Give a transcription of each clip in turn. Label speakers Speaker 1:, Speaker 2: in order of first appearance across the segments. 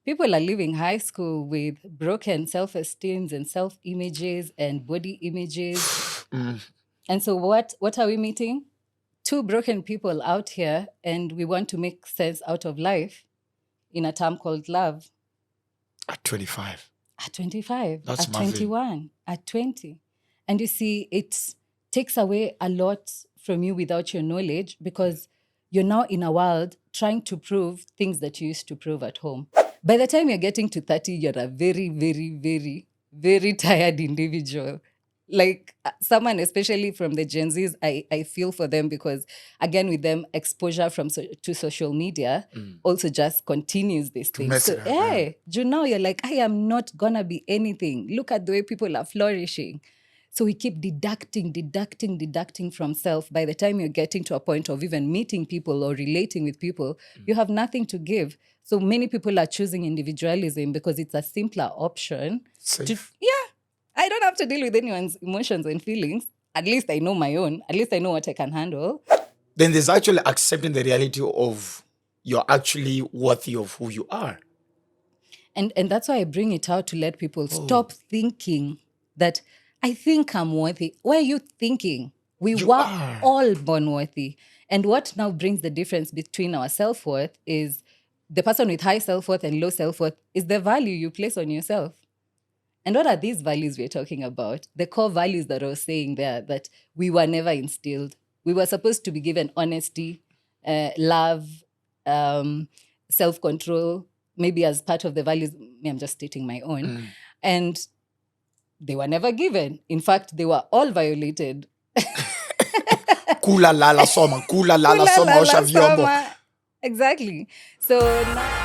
Speaker 1: People are leaving high school with broken self-esteems and self-images and body images. And so what are we meeting? Two broken people out here, and we want to make sense out of life in a term called love.
Speaker 2: At 25.
Speaker 1: At 25,
Speaker 2: That's
Speaker 1: at
Speaker 2: Marvin.
Speaker 1: 21, at 20. And you see, it takes away a lot from you without your knowledge, because you're now in a world trying to prove things that you used to prove at home. By the time you're getting to 30, you're a very, very, very, very tired individual. Like someone, especially from the Gen Zs, I feel for them, because again, with them, exposure to social media also just continues this thing.
Speaker 2: mess
Speaker 1: So,
Speaker 2: it up, yeah.
Speaker 1: hey, you know, you're like, I am not gonna be anything. Look at the way people are flourishing. So we keep deducting from self. By the time you're getting to a point of even meeting people or relating with people, you have nothing to give. So many people are choosing individualism because it's a simpler option.
Speaker 2: Safe.
Speaker 1: I don't have to deal with anyone's emotions and feelings. At least I know my own. At least I know what I can handle.
Speaker 2: Then there's actually accepting the reality of you're actually worthy of who you are.
Speaker 1: And that's why I bring it out, to let people stop thinking that I think I'm worthy. Why are you thinking? We
Speaker 2: You
Speaker 1: were
Speaker 2: are.
Speaker 1: all born worthy. And what now brings the difference between our self-worth is the person with high self-worth and low self-worth is the value you place on yourself. And what are these values we're talking about? The core values that I was saying there, that we were never instilled. We were supposed to be given honesty, love, self-control, maybe as part of the values. I'm just stating my own. And they were never given. In fact, they were all violated.
Speaker 2: Kula lala soma, kula lala soma, osha vyombo.
Speaker 1: Soma. Exactly. So now...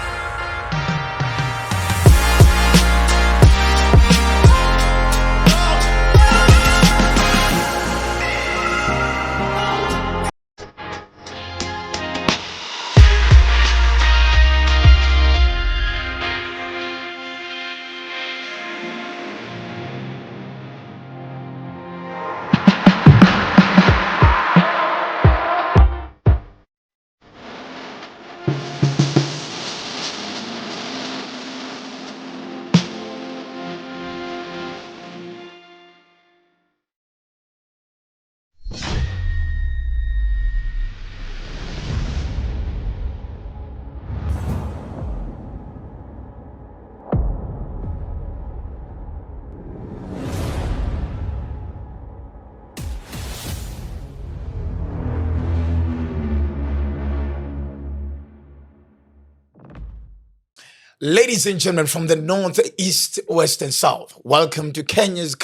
Speaker 2: Ladies and gentlemen from the north, east, west, and south, welcome to Kenya's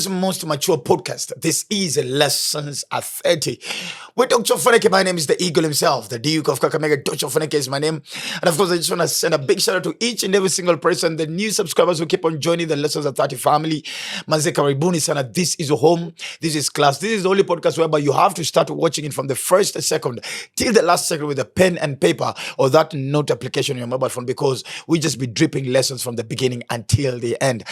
Speaker 2: most mature podcast. This is Lessons at 30. With Dr.Ofweneke, my name is the Eagle himself, the Duke of Kakamega. Dr.Ofweneke is my name. And of course, I just want to send a big shout out to each and every single person, the new subscribers who keep on joining the Lessons at 30 family. Manze karibuni sana. This is home. This is class. This is the only podcast whereby you have to start watching it from the first second till the last second with a pen and paper or that note application on your mobile phone, because we just be dripping lessons from the beginning until the end.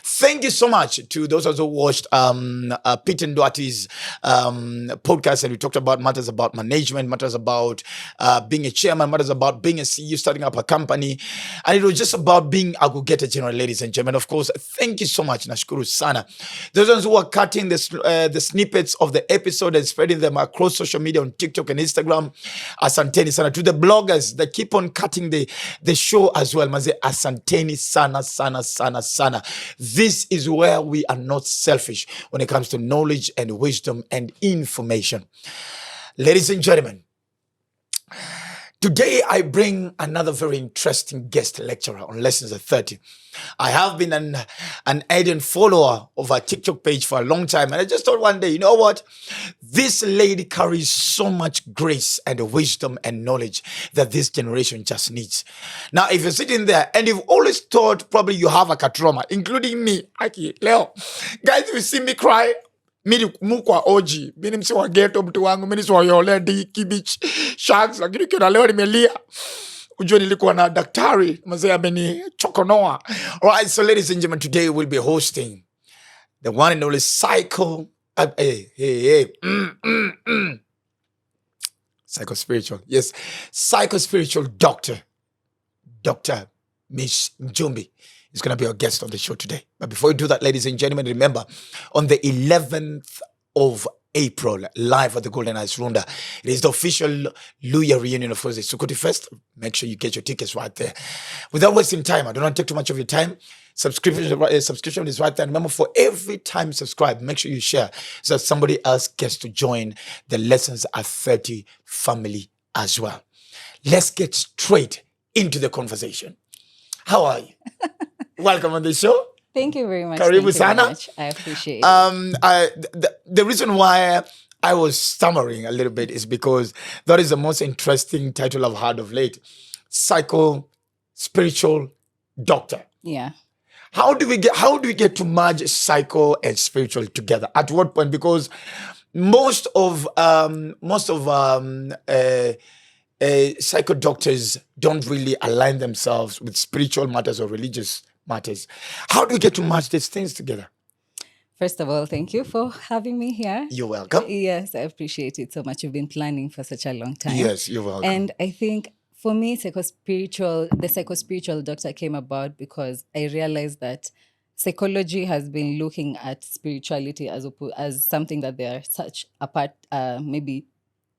Speaker 2: Thank you so much to those who watched Peter Nduati's podcast, and we talked about matters about management, matters about being a chairman, matters about being a CEO, starting up a company, and it was just about being a go-getter general, ladies and gentlemen. Of course, thank you so much, nashukuru sana. Those ones who are cutting the snippets of the episode and spreading them across social media on TikTok and Instagram, asanteni sana. To the bloggers that keep on cutting the show as well, maze asanteni sana. This is where we are not selfish when it comes to knowledge and wisdom and information. Ladies and gentlemen, today I bring another very interesting guest lecturer on Lessons at 30. I have been an ardent follower of our TikTok page for a long time, and I just thought one day, you know what? This lady carries so much grace and wisdom and knowledge that this generation just needs. Now, if you're sitting there and you've always thought probably you have a katroma, including me, Aki, Leo, guys, if you see me cry, mimi mukwa oji, mimi msi wa ghetto mtu wangu, mimi si wa Yolo Diki Beach Sharks, lakini kuna leo nimelia. Ujue nilikuwa na daktari, mzee ameni chokonoa. Alright, so ladies and gentlemen, today we'll be hosting the one and only psycho spiritual. Yes, psycho spiritual doctor, Dr. Miss Njumbi is going to be our guest on the show today. But before we do that, ladies and gentlemen, remember, on the 11th of April, live at the Golden Ice Runda, it is the official Luya reunion of course, the Sukuti Fest. Make sure you get your tickets right there. Without wasting time, I don't want to take too much of your time. Subscription is right there. Remember, for every time you subscribe, make sure you share so that somebody else gets to join the Lessons at 30 family as well. Let's get straight into the conversation. How are you? Welcome on the show.
Speaker 1: Thank you very much.
Speaker 2: Karibu
Speaker 1: Thank you very
Speaker 2: sana.
Speaker 1: much. I appreciate it.
Speaker 2: The reason why I was stammering a little bit is because that is the most interesting title I've heard of late. Spiritual doctor.
Speaker 1: Yeah.
Speaker 2: How do we get to merge psycho and spiritual together? At what point? Because most of psycho doctors don't really align themselves with spiritual matters or religious matters. How do we get to merge these things together?
Speaker 1: First of all, thank you for having me here.
Speaker 2: You're welcome.
Speaker 1: Yes, I appreciate it so much. You've been planning for such a long time.
Speaker 2: Yes, you're welcome.
Speaker 1: And I think for me, the psychospiritual doctor came about because I realized that psychology has been looking at spirituality as something that they are such apart, maybe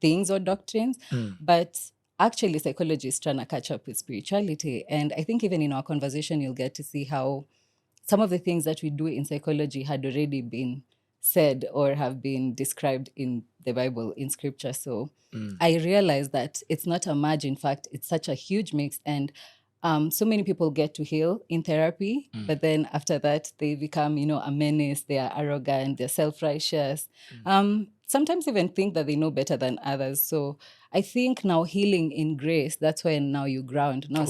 Speaker 1: things or doctrines, but actually psychology is trying to catch up with spirituality. And I think even in our conversation, you'll get to see how some of the things that we do in psychology had already been said or have been described in the Bible, in scripture. So I realized that it's not a merge. In fact, it's such a huge mix. And so many people get to heal in therapy, but then after that, they become, a menace. They are arrogant. They're self-righteous. Sometimes even think that they know better than others. So I think now healing in grace, that's when now you ground. Now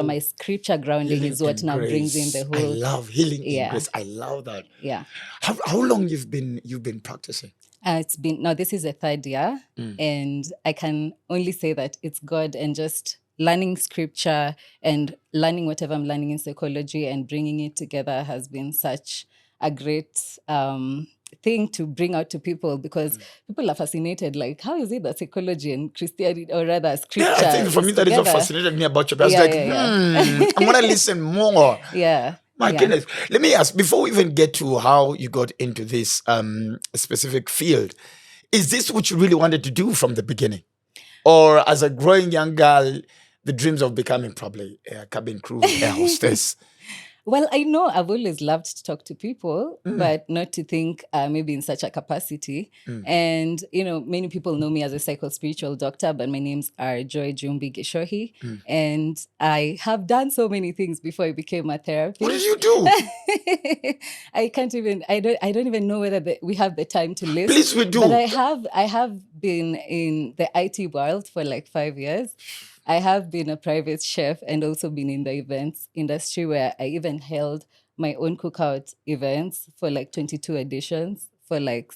Speaker 1: my scripture grounding is what now brings in the whole.
Speaker 2: I love healing in grace. I love that.
Speaker 1: Yeah.
Speaker 2: How long you've been practicing?
Speaker 1: It's been, now this is the third year, and I can only say that it's God and just learning scripture and learning whatever I'm learning in psychology and bringing it together has been such a great thing to bring out to people, because people are fascinated. Like, how is it that psychology and Christianity, or rather scripture,
Speaker 2: I think for me that is what fascinated me about you. I was I'm gonna listen more.
Speaker 1: Yeah.
Speaker 2: My goodness. Let me ask, before we even get to how you got into this specific field, is this what you really wanted to do from the beginning? Or as a growing young girl, the dreams of becoming probably a cabin crew, air hostess?
Speaker 1: Well, I know I've always loved to talk to people, but not to think maybe in such a capacity. And, many people know me as a psycho-spiritual doctor, but my names are Joy Njumbi Gishohi. And I have done so many things before I became a therapist.
Speaker 2: What did you do?
Speaker 1: I don't even know whether we have the time to list.
Speaker 2: Please, we do.
Speaker 1: But I have been in the IT world for like 5 years. I have been a private chef and also been in the events industry, where I even held my own cookout events for like 22 editions for like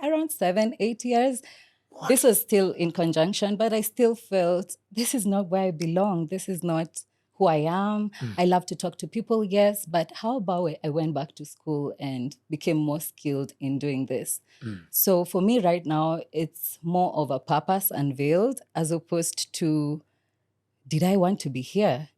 Speaker 1: around 7-8 years. What? This was still in conjunction, but I still felt this is not where I belong. This is not who I am. I love to talk to people, yes, but how about I went back to school and became more skilled in doing this? So for me right now, it's more of a purpose unveiled as opposed to, did I want to be here?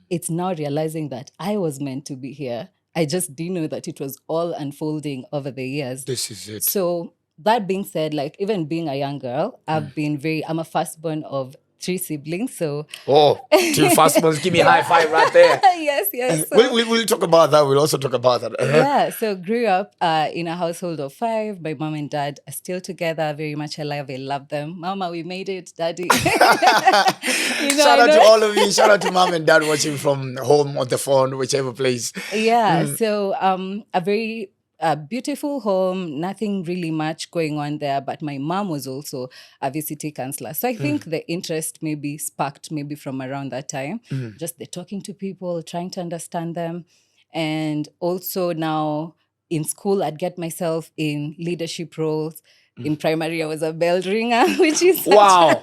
Speaker 1: It's now realizing that I was meant to be here. I just didn't know that it was all unfolding over the years.
Speaker 2: This is it.
Speaker 1: So that being said, like even being a young girl, I'm a firstborn of 3 siblings, so...
Speaker 2: Oh, 2 firstborns, give me a high five right there.
Speaker 1: Yes.
Speaker 2: So, we'll talk about that. We'll also talk about that.
Speaker 1: Yeah, so grew up in a household of 5. My mom and dad are still together, very much alive. I love them. Mama, we made it. Daddy.
Speaker 2: Shout out to all of you. Shout out to mom and dad watching from home, on the phone, whichever place.
Speaker 1: Yeah, so a very... a beautiful home, nothing really much going on there. But my mom was also a VCT counselor. So I think the interest maybe sparked maybe from around that time. Just the talking to people, trying to understand them. And also now in school, I'd get myself in leadership roles. in primary, I was a bell ringer, which is
Speaker 2: Wow.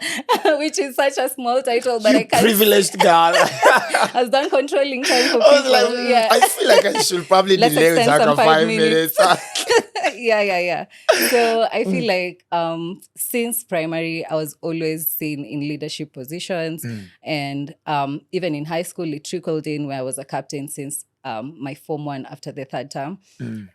Speaker 1: which is such a small title, but
Speaker 2: You
Speaker 1: I can't.
Speaker 2: privileged girl.
Speaker 1: I was done controlling time for
Speaker 2: I was
Speaker 1: people.
Speaker 2: like,
Speaker 1: Yeah.
Speaker 2: I feel like I should probably
Speaker 1: Let's
Speaker 2: delay with
Speaker 1: extend
Speaker 2: her
Speaker 1: some
Speaker 2: for
Speaker 1: 5
Speaker 2: 5 minutes.
Speaker 1: yeah. So I feel like since primary, I was always seen in leadership positions. And even in high school, it trickled in where I was a captain since my Form 1 after the 3rd term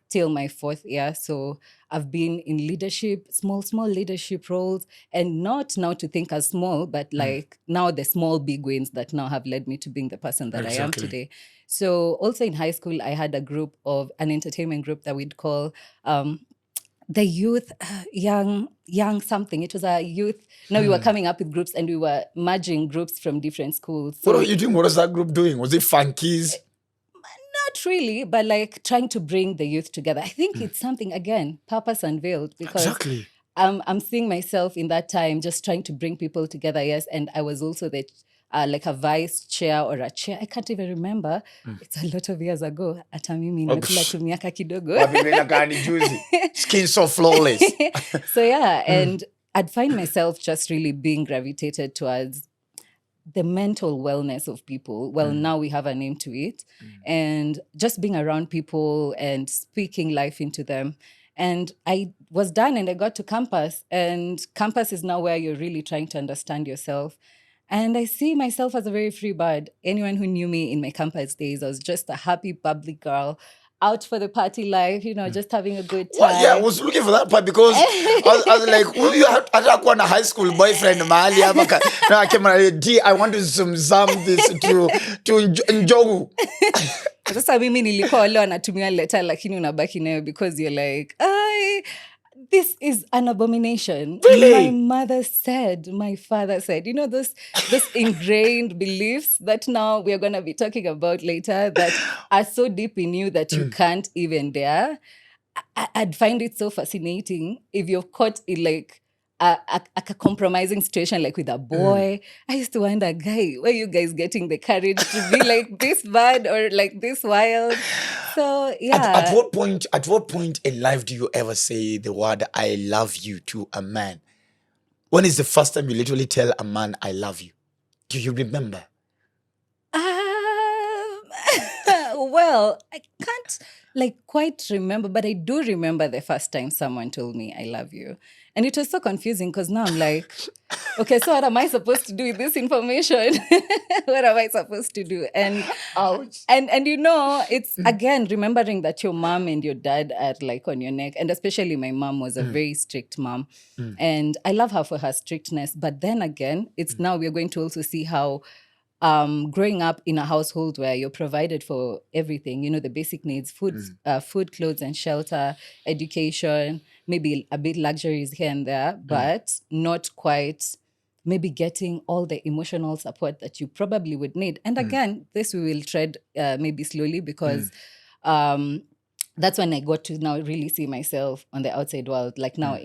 Speaker 1: till my 4th year. So I've been in leadership, small leadership roles, and not now to think as small, but like now the small big wins that now have led me to being the person that I am today. So also in high school, I had an entertainment group that we'd call the youth, young something. It was a youth. Now we were coming up with groups and we were merging groups from different schools. So
Speaker 2: What were you doing? What was that group doing? Was it funkies?
Speaker 1: not really, but like trying to bring the youth together. I think it's something, again, purpose unveiled, because
Speaker 2: Exactly.
Speaker 1: I'm seeing myself in that time just trying to bring people together. Yes. And I was also the like a vice chair or a chair. I can't even remember. It's a lot of years ago. Hata mimi nimekula tu miaka kidogo.
Speaker 2: Skin so flawless.
Speaker 1: So yeah, and I'd find myself just really being gravitated towards the mental wellness of people. Well, now we have a name to it. And just being around people and speaking life into them. And I was done and I got to campus. And campus is now where you're really trying to understand yourself. And I see myself as a very free bird. Anyone who knew me in my campus days, I was just a happy, bubbly girl, out for the party life, just having a good time.
Speaker 2: Well, yeah, I was looking for that part because I was like, will you have a high school boyfriend? No, I came and I want to zoom this to Njogu.
Speaker 1: Sasa mimi nilikuwa wale wanatumia letter lakini unabaki nayo because you're like, this is an abomination.
Speaker 2: Really?
Speaker 1: My mother said, my father said, those ingrained beliefs that now we are going to be talking about later that are so deep in you that you can't even dare. I'd find it so fascinating if you're caught in like a compromising situation, like with a boy. I used to wonder, guy, where are you guys getting the courage to be like this bad or like this wild? So yeah.
Speaker 2: At what point in life do you ever say the word "I love you" to a man? When is the first time you literally tell a man "I love you"? Do you remember?
Speaker 1: Well, I can't quite remember, but I do remember the first time someone told me I love you. And it was so confusing because now I'm like, okay, so what am I supposed to do with this information? What am I supposed to do? And
Speaker 2: ouch.
Speaker 1: And it's again remembering that your mom and your dad are like on your neck. And especially my mom was a very strict mom. And I love her for her strictness. But then again, it's now we're going to also see how growing up in a household where you're provided for everything, the basic needs, food, clothes and shelter, education, maybe a bit luxuries here and there, but not quite maybe getting all the emotional support that you probably would need. And again, this we will tread maybe slowly because that's when I got to now really see myself on the outside world. Like now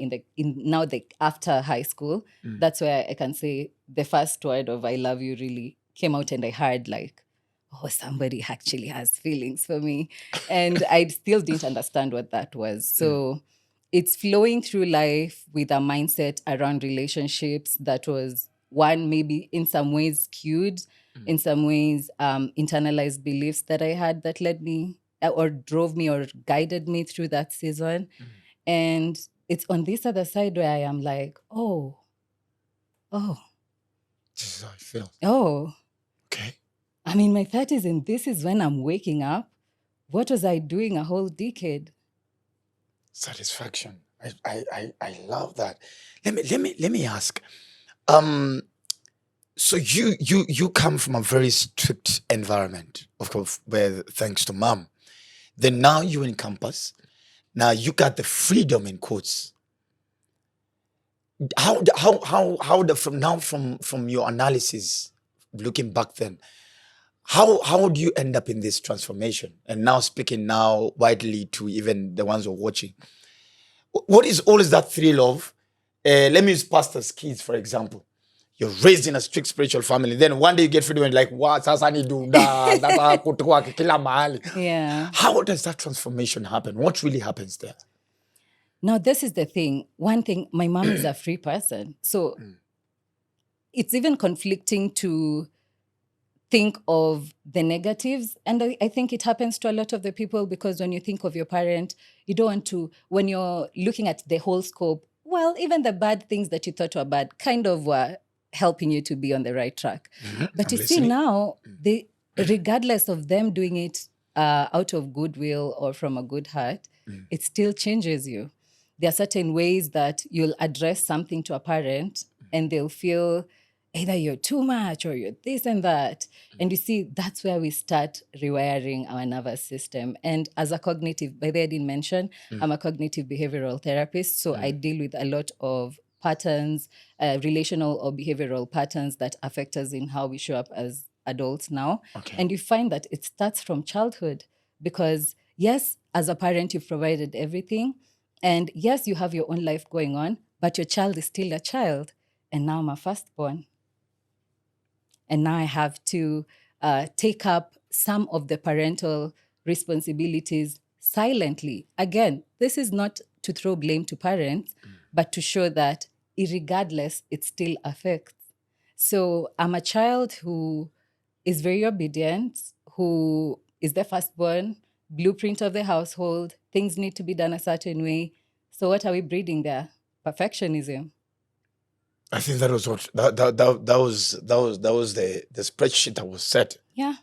Speaker 1: after high school, that's where I can say the first word of "I love you" really came out, and I heard like, oh, somebody actually has feelings for me. And I still didn't understand what that was. So it's flowing through life with a mindset around relationships that was one, maybe in some ways skewed, in some ways internalized beliefs that I had that led me or drove me or guided me through that season. And it's on this other side where I am like, oh.
Speaker 2: This is how I feel.
Speaker 1: Oh.
Speaker 2: Okay.
Speaker 1: I'm in my 30s and this is when I'm waking up. What was I doing a whole decade?
Speaker 2: Satisfaction. I love that. Let me ask. So you come from a very strict environment, of course, where thanks to mom. Then now you're in campus. Now you got the freedom in quotes. How from your analysis, looking back then, how do you end up in this transformation? And now speaking now widely to even the ones who are watching, what is always that thrill of? Let me use pastors' kids for example. You're raised in a strict spiritual family. Then one day you get freedom and like, what?
Speaker 1: Yeah.
Speaker 2: How does that transformation happen? What really happens there?
Speaker 1: Now, this is the thing. One thing, my mom is a free person. So it's even conflicting to think of the negatives. And I think it happens to a lot of the people, because when you think of your parent, you don't want to, when you're looking at the whole scope, well, even the bad things that you thought were bad kind of were helping you to be on the right track. But
Speaker 2: I'm
Speaker 1: you see
Speaker 2: listening.
Speaker 1: now, regardless of them doing it out of goodwill or from a good heart, it still changes you. There are certain ways that you'll address something to a parent and they'll feel either you're too much or you're this and that. And you see, that's where we start rewiring our nervous system. And as a cognitive, by the way, I didn't mention, I'm a cognitive behavioral therapist. So I deal with a lot of patterns, relational or behavioral patterns that affect us in how we show up as adults now.
Speaker 2: Okay.
Speaker 1: And you find that it starts from childhood, because yes, as a parent, you've provided everything. And yes, you have your own life going on, but your child is still a child. And now I'm a firstborn. And now I have to take up some of the parental responsibilities silently. Again, this is not to throw blame to parents, but to show that irregardless, it still affects. So I'm a child who is very obedient, who is the firstborn, blueprint of the household, things need to be done a certain way. So what are we breeding there? Perfectionism.
Speaker 2: I think that was what that was the spreadsheet that was set.
Speaker 1: Yeah.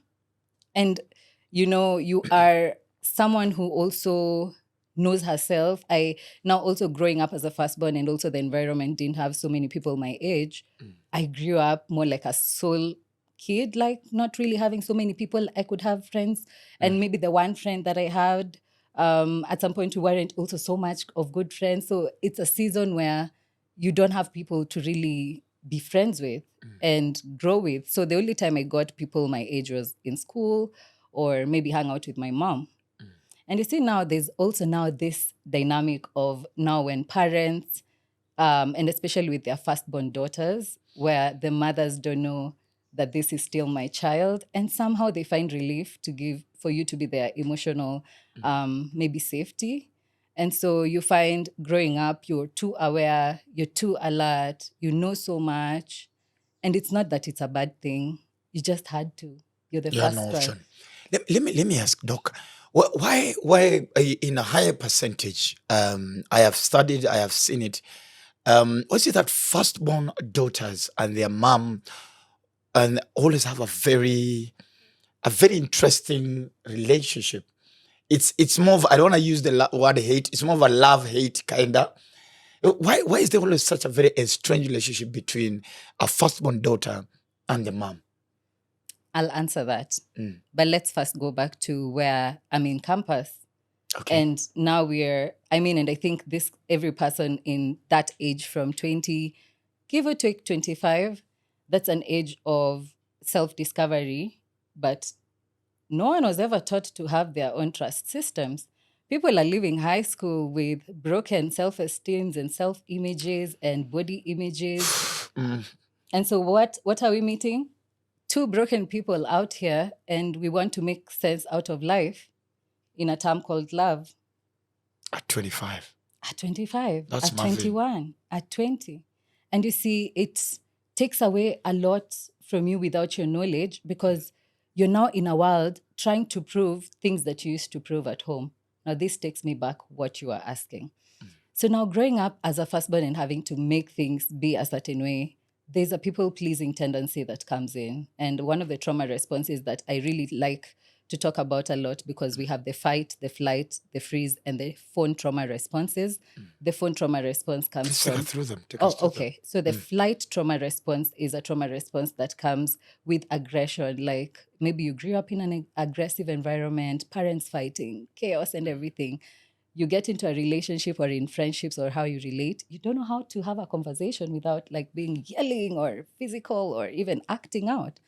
Speaker 1: And, you are someone who also knows herself. I now also growing up as a firstborn, and also the environment didn't have so many people my age. I grew up more like a soul kid, like not really having so many people I could have friends. And maybe the one friend that I had at some point, we weren't also so much of good friends. So it's a season where you don't have people to really be friends with and grow with. So the only time I got people my age was in school, or maybe hang out with my mom. And you see, now there's also now this dynamic of now when parents, and especially with their firstborn daughters, where the mothers don't know that this is still my child, and somehow they find relief to give for you to be their emotional, maybe safety. And so you find growing up, you're too aware, you're too alert, you know so much. And it's not that it's a bad thing. You just had to. You're the
Speaker 2: You had
Speaker 1: first
Speaker 2: no
Speaker 1: one.
Speaker 2: option. Let me ask, Doc, why in a higher percentage? I have studied, I have seen it. Was it that firstborn daughters and their mom and always have a very interesting relationship? It's more of, I don't want to use the word hate. It's more of a love hate kinda. Why is there always such a very strange relationship between a firstborn daughter and the mom?
Speaker 1: I'll answer that. But let's first go back to where I'm in campus.
Speaker 2: Okay.
Speaker 1: And now and I think every person in that age from 20, give or take 25, that's an age of self-discovery. But no one was ever taught to have their own trust systems. People are leaving high school with broken self-esteems and self-images and body images. And so what are we meeting? Two broken people out here, and we want to make sense out of life in a term called love.
Speaker 2: At 25.
Speaker 1: At 25,
Speaker 2: That's
Speaker 1: at
Speaker 2: Marvin.
Speaker 1: 21, at 20. And you see, it takes away a lot from you without your knowledge, because you're now in a world trying to prove things that you used to prove at home. Now, this takes me back what you are asking. So now growing up as a firstborn and having to make things be a certain way, there's a people-pleasing tendency that comes in. And one of the trauma responses that I really like to talk about a lot, because we have the fight, the flight, the freeze, and the phone trauma responses. The phone trauma response comes
Speaker 2: Please take
Speaker 1: from...
Speaker 2: us through them. Take us through them.
Speaker 1: Okay. So the flight trauma response is a trauma response that comes with aggression. Like maybe you grew up in an aggressive environment, parents fighting, chaos and everything. You get into a relationship or in friendships or how you relate, you don't know how to have a conversation without like being yelling or physical or even acting out.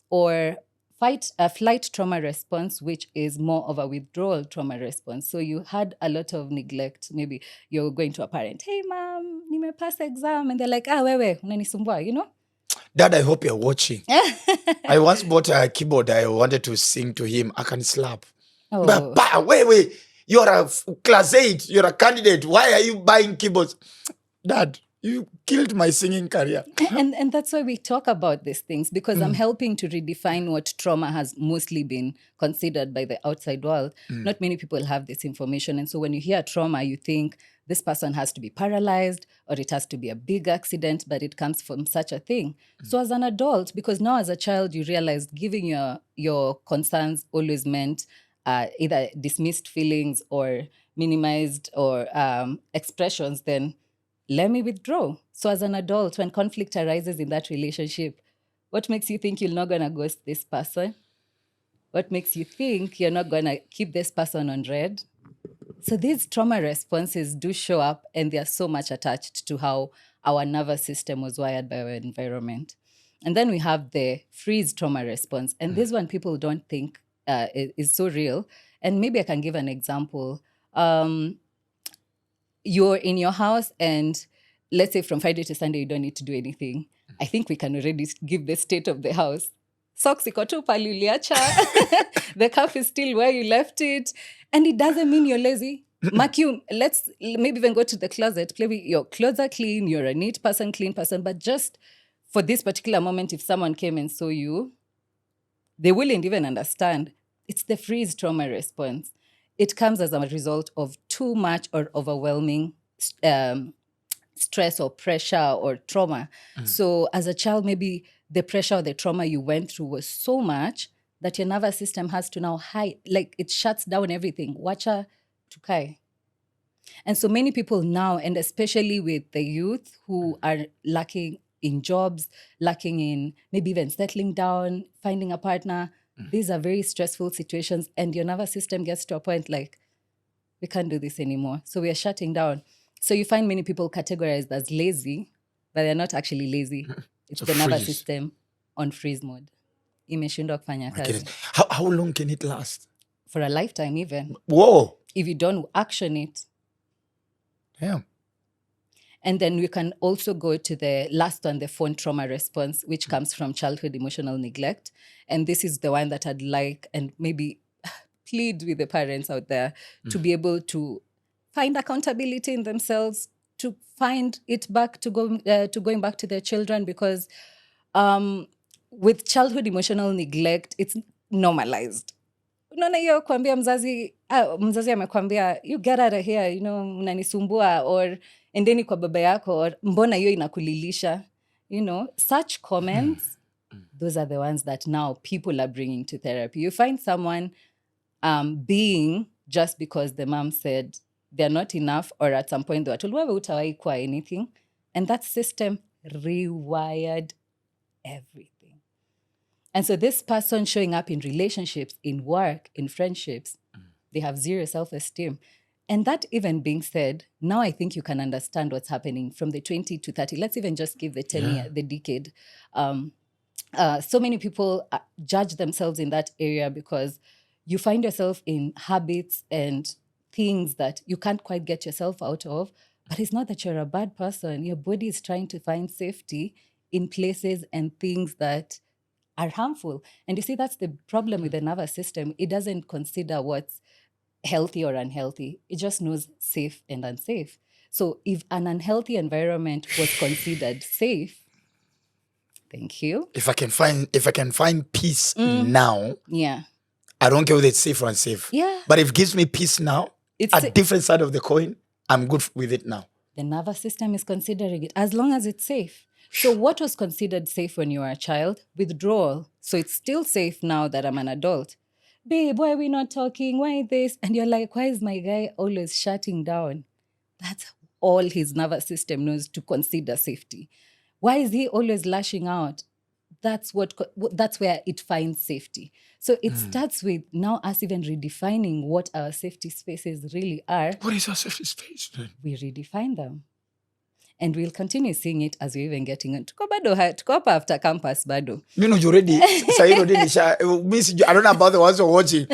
Speaker 1: Or flight trauma response, which is more of a withdrawal trauma response. So you had a lot of neglect. Maybe you're going to a parent, hey mom, nimepass exam, and they're like, wewe unanisumbua,
Speaker 2: Dad, I hope you're watching. I once bought a keyboard. I wanted to sing to him. I can slap.
Speaker 1: Oh.
Speaker 2: Wait. You're a class 8. You're a candidate. Why are you buying keyboards? Dad, you killed my singing career.
Speaker 1: And that's why we talk about these things, because I'm helping to redefine what trauma has mostly been considered by the outside world. Not many people have this information. And so when you hear trauma, you think this person has to be paralyzed or it has to be a big accident, but it comes from such a thing. So as an adult, because now as a child, you realize giving your concerns always meant either dismissed feelings or minimized or expressions, then let me withdraw. So as an adult, when conflict arises in that relationship, what makes you think you're not going to ghost this person? What makes you think you're not going to keep this person on red? So these trauma responses do show up, and they are so much attached to how our nervous system was wired by our environment. And then we have the freeze trauma response. And this one people don't think is so real. And maybe I can give an example. You're in your house, and let's say from Friday to Sunday, you don't need to do anything. I think we can already give the state of the house. Socks iko tu pali uliacha. The cup is still where you left it. And it doesn't mean you're lazy. Let's maybe even go to the closet. Maybe your clothes are clean, you're a neat person, clean person. But just for this particular moment, if someone came and saw you, they wouldn't even understand. It's the freeze trauma response. It comes as a result of too much or overwhelming stress or pressure or trauma. So as a child, maybe the pressure or the trauma you went through was so much that your nervous system has to now hide, like it shuts down everything. Wacha tukai. And so many people now, and especially with the youth who are lacking in jobs, lacking in maybe even settling down, finding a partner, these are very stressful situations, and your nervous system gets to a point like, we can't do this anymore. So we are shutting down. So you find many people categorized as lazy, but they're not actually lazy. It's
Speaker 2: So
Speaker 1: the nervous
Speaker 2: freeze.
Speaker 1: system on freeze mode. Imeshindwa kufanya
Speaker 2: I get
Speaker 1: kazi.
Speaker 2: it. How long can it last?
Speaker 1: For a lifetime even.
Speaker 2: Whoa.
Speaker 1: If you don't action it.
Speaker 2: Yeah.
Speaker 1: And then we can also go to the last one, the phone trauma response, which comes from childhood emotional neglect. And this is the one that I'd like and maybe plead with the parents out there to be able to find accountability in themselves, to find it back to going back to their children, because with childhood emotional neglect, it's normalized. Unaona hiyo kuambia mzazi amekwambia you get out of here, mnanisumbua, or endeni kwa baba yako, or mbona hiyo inakulilisha, such comments. Those are the ones that now people are bringing to therapy. You find someone being just because the mom said they're not enough, or at some point they were told wewe hutawahi kuwa anything, and that system rewired everything. And so this person showing up in relationships, in work, in friendships, they have zero self-esteem. And that even being said, now I think you can understand what's happening from the 20 to 30. Let's even just give the 10-year, the decade. So many people judge themselves in that area because you find yourself in habits and things that you can't quite get yourself out of. But it's not that you're a bad person. Your body is trying to find safety in places and things that are harmful. And you see, that's the problem with the nervous system. It doesn't consider what's healthy or unhealthy. It just knows safe and unsafe. So if an unhealthy environment was considered safe, thank you.
Speaker 2: If I can find peace now,
Speaker 1: Yeah.
Speaker 2: I don't care whether it's safe or unsafe.
Speaker 1: Yeah.
Speaker 2: But if it gives me peace now,
Speaker 1: It's
Speaker 2: a different side of the coin, I'm good with it now.
Speaker 1: The nervous system is considering it as long as it's safe. So what was considered safe when you were a child? Withdrawal. So it's still safe now that I'm an adult. Babe, why are we not talking? Why this? And you're like, why is my guy always shutting down? That's all his nervous system knows to consider safety. Why is he always lashing out? That's where it finds safety. So it starts with now us even redefining what our safety spaces really are.
Speaker 2: What is our safety space then?
Speaker 1: We redefine them. And we'll continue seeing it as we're even getting it. Tuko hapa after campus bado.
Speaker 2: You know, you already, I don't know about the ones who are watching.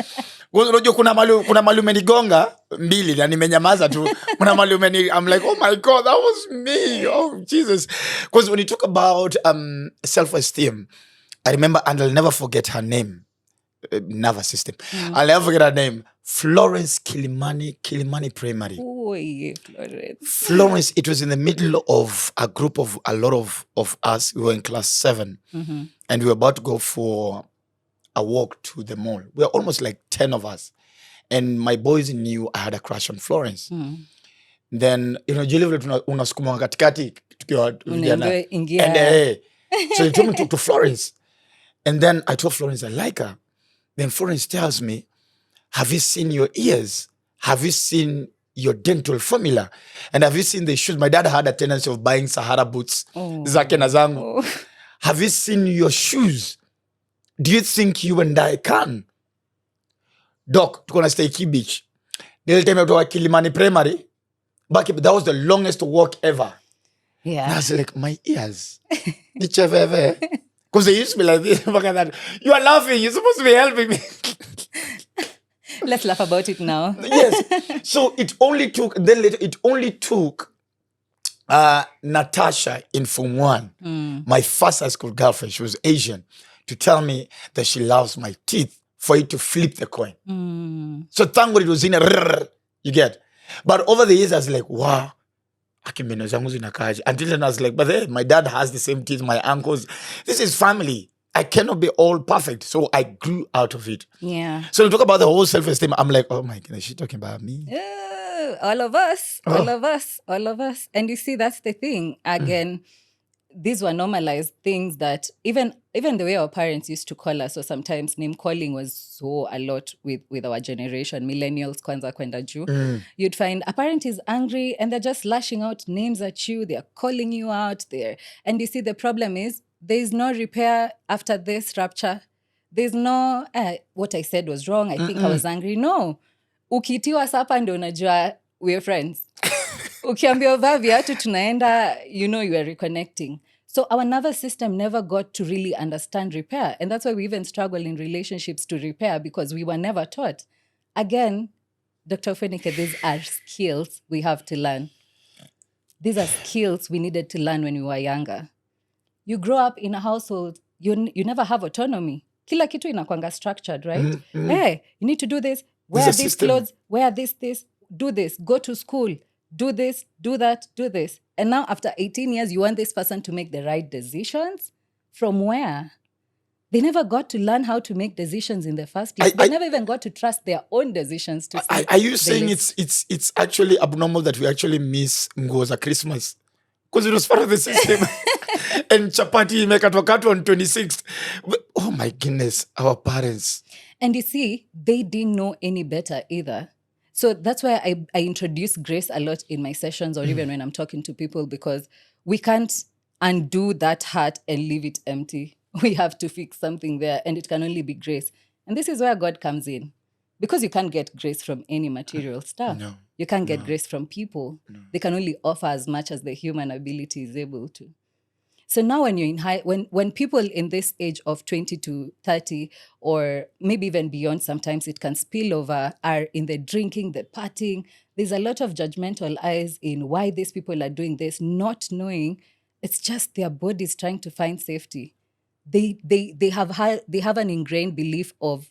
Speaker 2: Kuna mali umenigonga mbili na nimenyamaza tu. Kuna mali I'm like, oh my God, that was me. Oh, Jesus. Because when you talk about self-esteem, I remember, and I'll never forget her name. Nervous system. I'll never forget her name. Florence Kilimani Primary.
Speaker 1: Oh, yeah, Florence.
Speaker 2: Florence, it was in the middle of a group of a lot of us. We were in class 7 and we were about to go for a walk to the mall. We were almost like 10 of us. And my boys knew I had a crush on Florence. Then, jile vile unasukuma katikati tukiwa vijana.
Speaker 1: Unaambiwa ingia.
Speaker 2: And so they told me to Florence. And then I told Florence I like her. Then Florence tells me, have you seen your ears? Have you seen your dental formula? And have you seen the shoes? My dad had a tendency of buying Sahara boots. Zake na zangu. Have you seen your shoes? Do you think you and I can? Doc, tuko na stay Key Beach. They'll tell me to Kilimani Primary. But that was the longest walk ever.
Speaker 1: Yeah.
Speaker 2: And I was like, my ears. Because they used to be like this. Look at that. You are laughing. You're supposed to be helping me.
Speaker 1: Let's laugh about it now.
Speaker 2: Yes. So it only took, Natasha in Form 1, my first high school girlfriend, she was Asian, to tell me that she loves my teeth for it to flip the coin. So thank God it was in a, you get. But over the years, I was like, wow. Until then I was like, but hey, my dad has the same teeth, my uncles. This is family. I cannot be all perfect. So I grew out of it.
Speaker 1: Yeah.
Speaker 2: So we talk about the whole self-esteem. I'm like, oh my goodness, she's talking about me.
Speaker 1: All of us. And you see, that's the thing. Again, these were normalized things that even the way our parents used to call us, or sometimes name calling was so a lot with our generation, millennials, kwanza kwenda juu. You'd find a parent is angry and they're just lashing out names at you. They're calling you out there. And you see, the problem is there's no repair after this rupture. There's no, what I said was wrong. I think I was angry. No. Ukitiwa sapa ndo unajua we're friends. Ukiambiwa vaa viatu tunaenda, you are reconnecting. So our nervous system never got to really understand repair. And that's why we even struggle in relationships to repair, because we were never taught. Again, Dr. Ofweneke, these are skills we have to learn. These are skills we needed to learn when we were younger. You grow up in a household, you never have autonomy. Kila kitu inakwanga structured, right? Hey, you need to do this. Wear these
Speaker 2: system.
Speaker 1: clothes, wear this, do this, go to school, do this, do that, do this. And now after 18 years, you want this person to make the right decisions? From where? They never got to learn how to make decisions in the first place. They never even got to trust their own decisions.
Speaker 2: Are you saying it's actually abnormal that we actually miss nguo za Christmas? Because it was part of the system. And chapati imekatwakatwa on 26th. Oh my goodness, our parents.
Speaker 1: And you see, they didn't know any better either. So that's why I introduce grace a lot in my sessions, or even when I'm talking to people, because we can't undo that heart and leave it empty. We have to fix something there, and it can only be grace. And this is where God comes in. Because you can't get grace from any material stuff.
Speaker 2: No.
Speaker 1: You can't get grace from people. No. They can only offer as much as the human ability is able to. So now when you're in when people in this age of 20 to 30, or maybe even beyond, sometimes it can spill over, are in the drinking, the partying, there's a lot of judgmental eyes in why these people are doing this, not knowing it's just their bodies trying to find safety. They have an ingrained belief of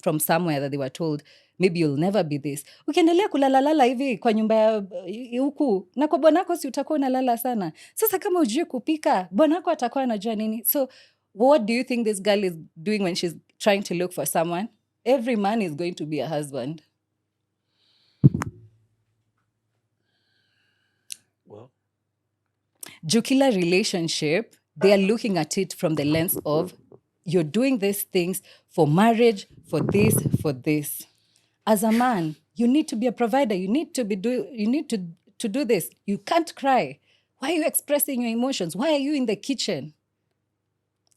Speaker 1: from somewhere that they were told, maybe you'll never be this. Ukiendelea kulalalala hivi kwa nyumba ya huku, na kwa bwanako si utakuwa unalala sana. Sasa kama ujui kupika, bwanako atakuwa anajua nini? So what do you think this girl is doing when she's trying to look for someone? Every man is going to be a husband.
Speaker 2: Well,
Speaker 1: Jukila relationship, they are looking at it from the lens of, you're doing these things for marriage, for this. As a man, you need to be a provider. You need to do this. You can't cry. Why are you expressing your emotions? Why are you in the kitchen?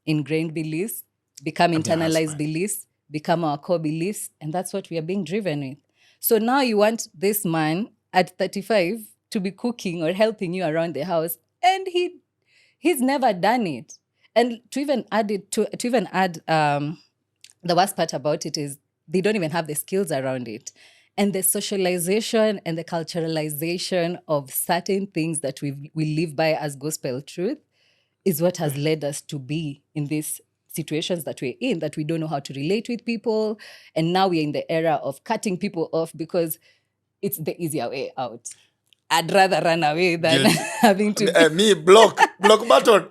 Speaker 1: Ingrained beliefs become internalized beliefs, become our core beliefs, and that's what we are being driven with. So now you want this man at 35 to be cooking or helping you around the house, and he's never done it. And to even add, the worst part about it is they don't even have the skills around it. And the socialization and the culturalization of certain things that we live by as gospel truth is what has led us to be in this situations that we're in, that we don't know how to relate with people. And now we're in the era of cutting people off because it's the easier way out. I'd rather run away than
Speaker 2: Guilty.
Speaker 1: having to
Speaker 2: Me block button.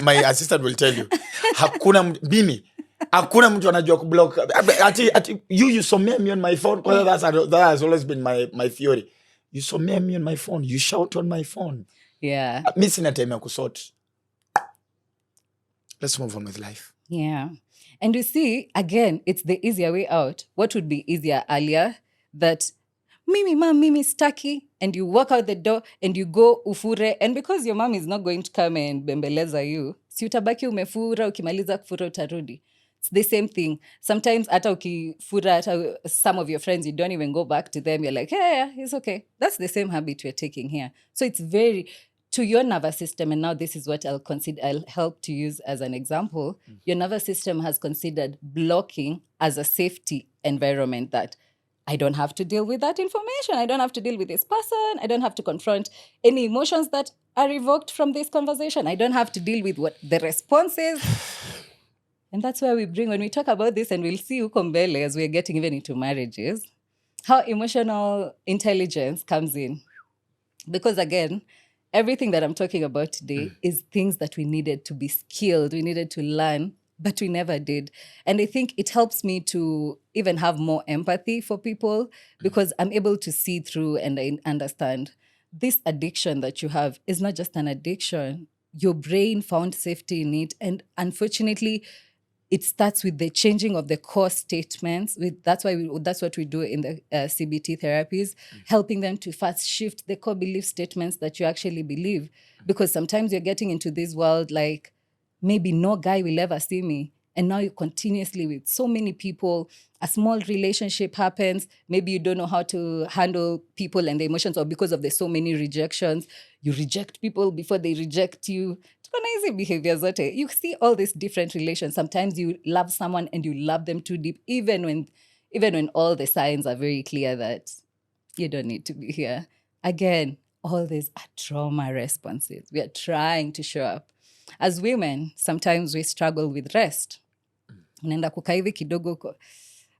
Speaker 2: My assistant will tell you. Hakuna mtu anajua kublock. Ati you somea me on my phone. That has always been my theory. You somea me on my phone. You shout on my phone.
Speaker 1: Yeah.
Speaker 2: Mi sina time ya kusort. Let's move on with life.
Speaker 1: Yeah. And you see, again, it's the easier way out. What would be easier earlier? That mimi staki, and you walk out the door and you go ufure, and because your mom is not going to come and bembeleza you, si utabaki umefura, ukimaliza kufura utarudi. It's the same thing. Sometimes hata ukifura, hata some of your friends, you don't even go back to them. You're like, yeah, it's okay. That's the same habit we're taking here. So it's very to your nervous system, and now this is what I'll help to use as an example. Your nervous system has considered blocking as a safety environment, that I don't have to deal with that information. I don't have to deal with this person. I don't have to confront any emotions that are evoked from this conversation. I don't have to deal with what the response is. And that's where when we talk about this, and we'll see huko mbele as we're getting even into marriages, how emotional intelligence comes in. Because again, everything that I'm talking about today is things that we needed to be skilled, we needed to learn, but we never did. And I think it helps me to even have more empathy for people, because I'm able to see through and I understand this addiction that you have is not just an addiction. Your brain found safety in it. And unfortunately, it starts with the changing of the core statements. That's what we do in the CBT therapies, helping them to first shift the core belief statements that you actually believe. Because sometimes you're getting into this world like, maybe no guy will ever see me. And now you're continuously with so many people. A small relationship happens. Maybe you don't know how to handle people and the emotions, or because of the so many rejections, you reject people before they reject you. Easy behavior zote. You see all these different relations. Sometimes you love someone and you love them too deep, even when all the signs are very clear that you don't need to be here. Again, all these are trauma responses. We are trying to show up. As women, sometimes we struggle with rest. Unaenda kukaa hivi kidogo uko,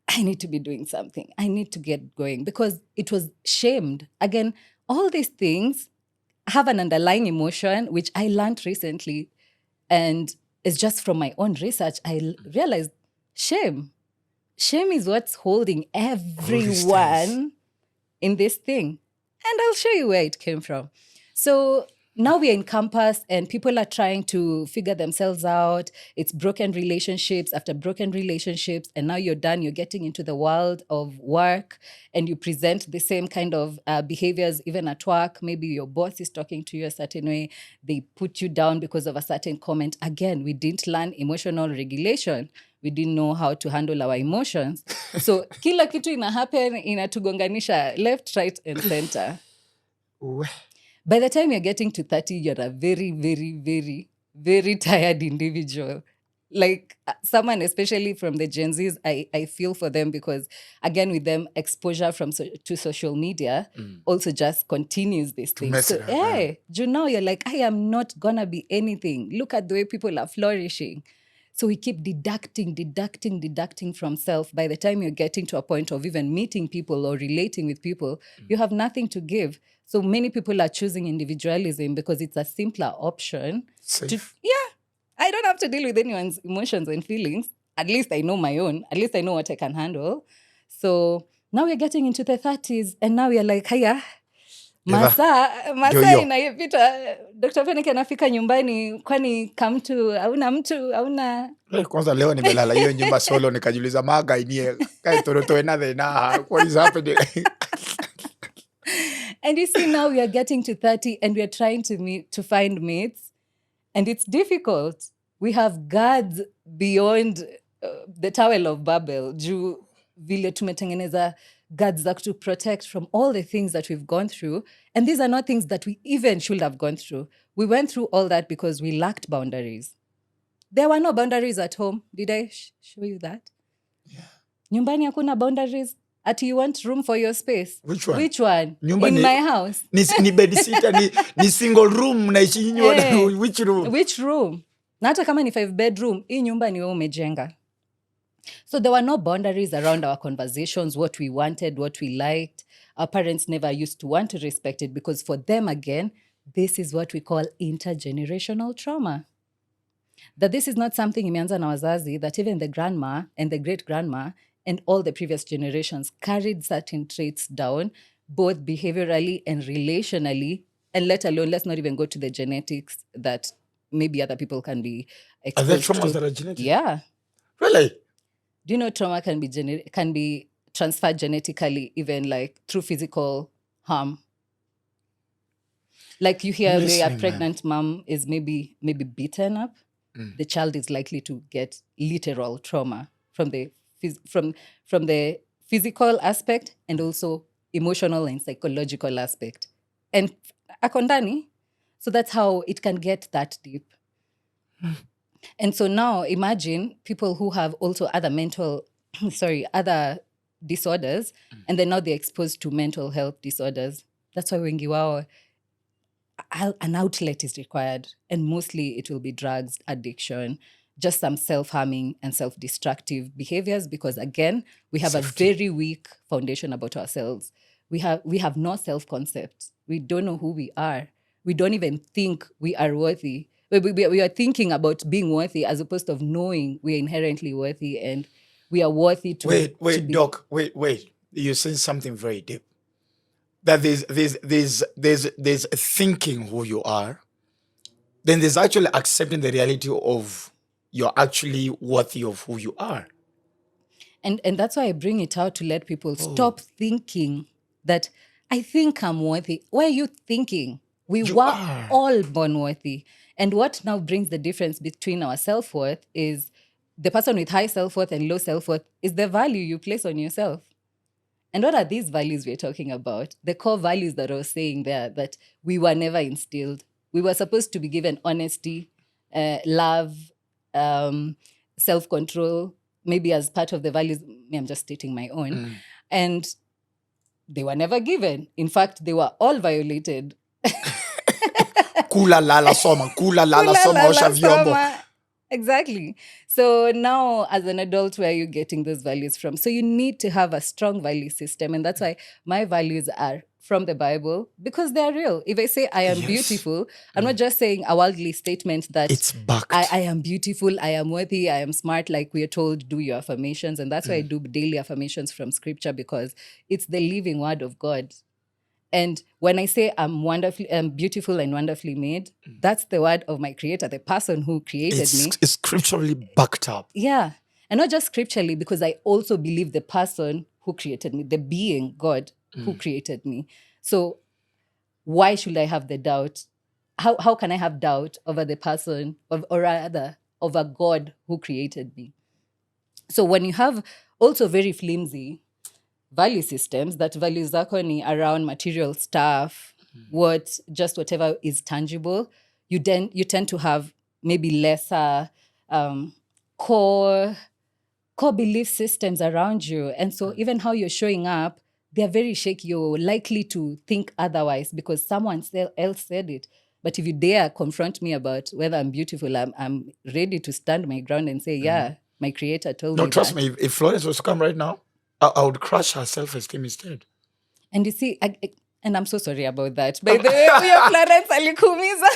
Speaker 1: I need to be doing something. I need to get going, because it was shamed. Again, all these things have an underlying emotion, which I learned recently. And it's just from my own research, I realized shame. Shame is what's holding everyone in this thing. And I'll show you where it came from. So now we're in campus and people are trying to figure themselves out. It's broken relationships after broken relationships. And now you're done. You're getting into the world of work and you present the same kind of behaviors even at work. Maybe your boss is talking to you a certain way. They put you down because of a certain comment. Again, we didn't learn emotional regulation. We didn't know how to handle our emotions. So kila kitu ina happen, inatugonganisha left, right, and center. By the time you're getting to 30, you're a very, very, very, very tired individual. Like someone, especially from the Gen Zs, I feel for them, because again, with them, exposure to social media also just continues this thing. So, now you're like, I am not gonna be anything. Look at the way people are flourishing. So we keep deducting from self. By the time you're getting to a point of even meeting people or relating with people, you have nothing to give. So many people are choosing individualism because it's a simpler option. I don't have to deal with anyone's emotions and feelings. At least I know my own. At least I know what I can handle. So now we're getting into the 30s and now we're like, haya, masaa inayepita, Dr.Ofweneke anafika nyumbani, kwani kamtu, hauna mtu, hauna...
Speaker 2: Kwanza leo nimelala hiyo nyumba solo, nikajiuliza maga inie, kai torotoe na thina, what is happening?
Speaker 1: And you see, now we are getting to 30 and we are trying to find mates. And it's difficult. We have guards beyond the Tower of Babel. Juu vile tumetengeneza guards that to protect from all the things that we've gone through. And these are not things that we even should have gone through. We went through all that because we lacked boundaries. There were no boundaries at home. Did I show you that?
Speaker 2: Yeah.
Speaker 1: Nyumbani hakuna boundaries. At you want room for your space.
Speaker 2: Which one?
Speaker 1: Nyumbani, in my house.
Speaker 2: Ni bed sitter, ni single room. Which room?
Speaker 1: Which room? Na hata kama ni 5 bedroom, hii nyumba ni wewe umejenga. So there were no boundaries around our conversations, what we wanted, what we liked. Our parents never used to want to respect it because for them, again, this is what we call intergenerational trauma. That this is not something imeanza na wazazi, that even the grandma and the great-grandma and all the previous generations carried certain traits down, both behaviorally and relationally, and let alone, let's not even go to the genetics that maybe other people can be
Speaker 2: Are there
Speaker 1: exposed
Speaker 2: traumas
Speaker 1: to.
Speaker 2: that are genetic?
Speaker 1: Yeah.
Speaker 2: Really?
Speaker 1: Do you know trauma can be transferred genetically, even like through physical harm? Like you hear a pregnant mom is maybe beaten up, the child is likely to get literal trauma from the from the physical aspect and also emotional and psychological aspect. And akondani, so that's how it can get that deep. And so now imagine people who have also other other disorders, and then now they're exposed to mental health disorders. That's why wengi wao, an outlet is required, and mostly it will be drugs, addiction, just some self-harming and self-destructive behaviors, because again, we have a very weak foundation about ourselves. We have no self-concept. We don't know who we are. We don't even think we are worthy. We are thinking about being worthy as opposed to knowing we are inherently worthy and we are worthy to.
Speaker 2: Wait, Doc. Wait. You're saying something very deep. That there's thinking who you are. Then there's actually accepting the reality of you're actually worthy of who you are.
Speaker 1: And that's why I bring it out to let people stop thinking that I think I'm worthy. Why are you thinking? We were all born worthy. And what now brings the difference between our self-worth is the person with high self-worth and low self-worth is the value you place on yourself. And what are these values we're talking about? The core values that I was saying there, that we were never instilled. We were supposed to be given honesty, love, self-control, maybe as part of the values. I'm just stating my own. And they were never given. In fact, they were all violated.
Speaker 2: Kula lala soma, osha vyombo.
Speaker 1: Exactly. So now as an adult, where are you getting those values from? So you need to have a strong value system. And that's why my values are from the Bible, because they're real. If I say I am beautiful, I'm not just saying a worldly statement that
Speaker 2: it's backed.
Speaker 1: I am beautiful, I am worthy, I am smart, like we are told, do your affirmations. And that's why I do daily affirmations from scripture, because it's the living word of God. And when I say I'm beautiful and wonderfully made, that's the word of my creator, the person who created me.
Speaker 2: It's scripturally backed up.
Speaker 1: Yeah. And not just scripturally, because I also believe the person who created me, the being God who created me. So why should I have the doubt? How can I have doubt over the person, or rather, over God who created me? So when you have also very flimsy value systems, that value zako ni around material stuff, whatever is tangible, you tend to have maybe lesser core belief systems around you. And so even how you're showing up, they're very shaky. You're likely to think otherwise because someone else said it. But if you dare confront me about whether I'm beautiful, I'm ready to stand my ground and say, yeah, my creator told me.
Speaker 2: No, trust me, if Florence was to come right now, I would crush her self-esteem instead.
Speaker 1: And you see, and I'm so sorry about that. By the way, Florence alikumiza.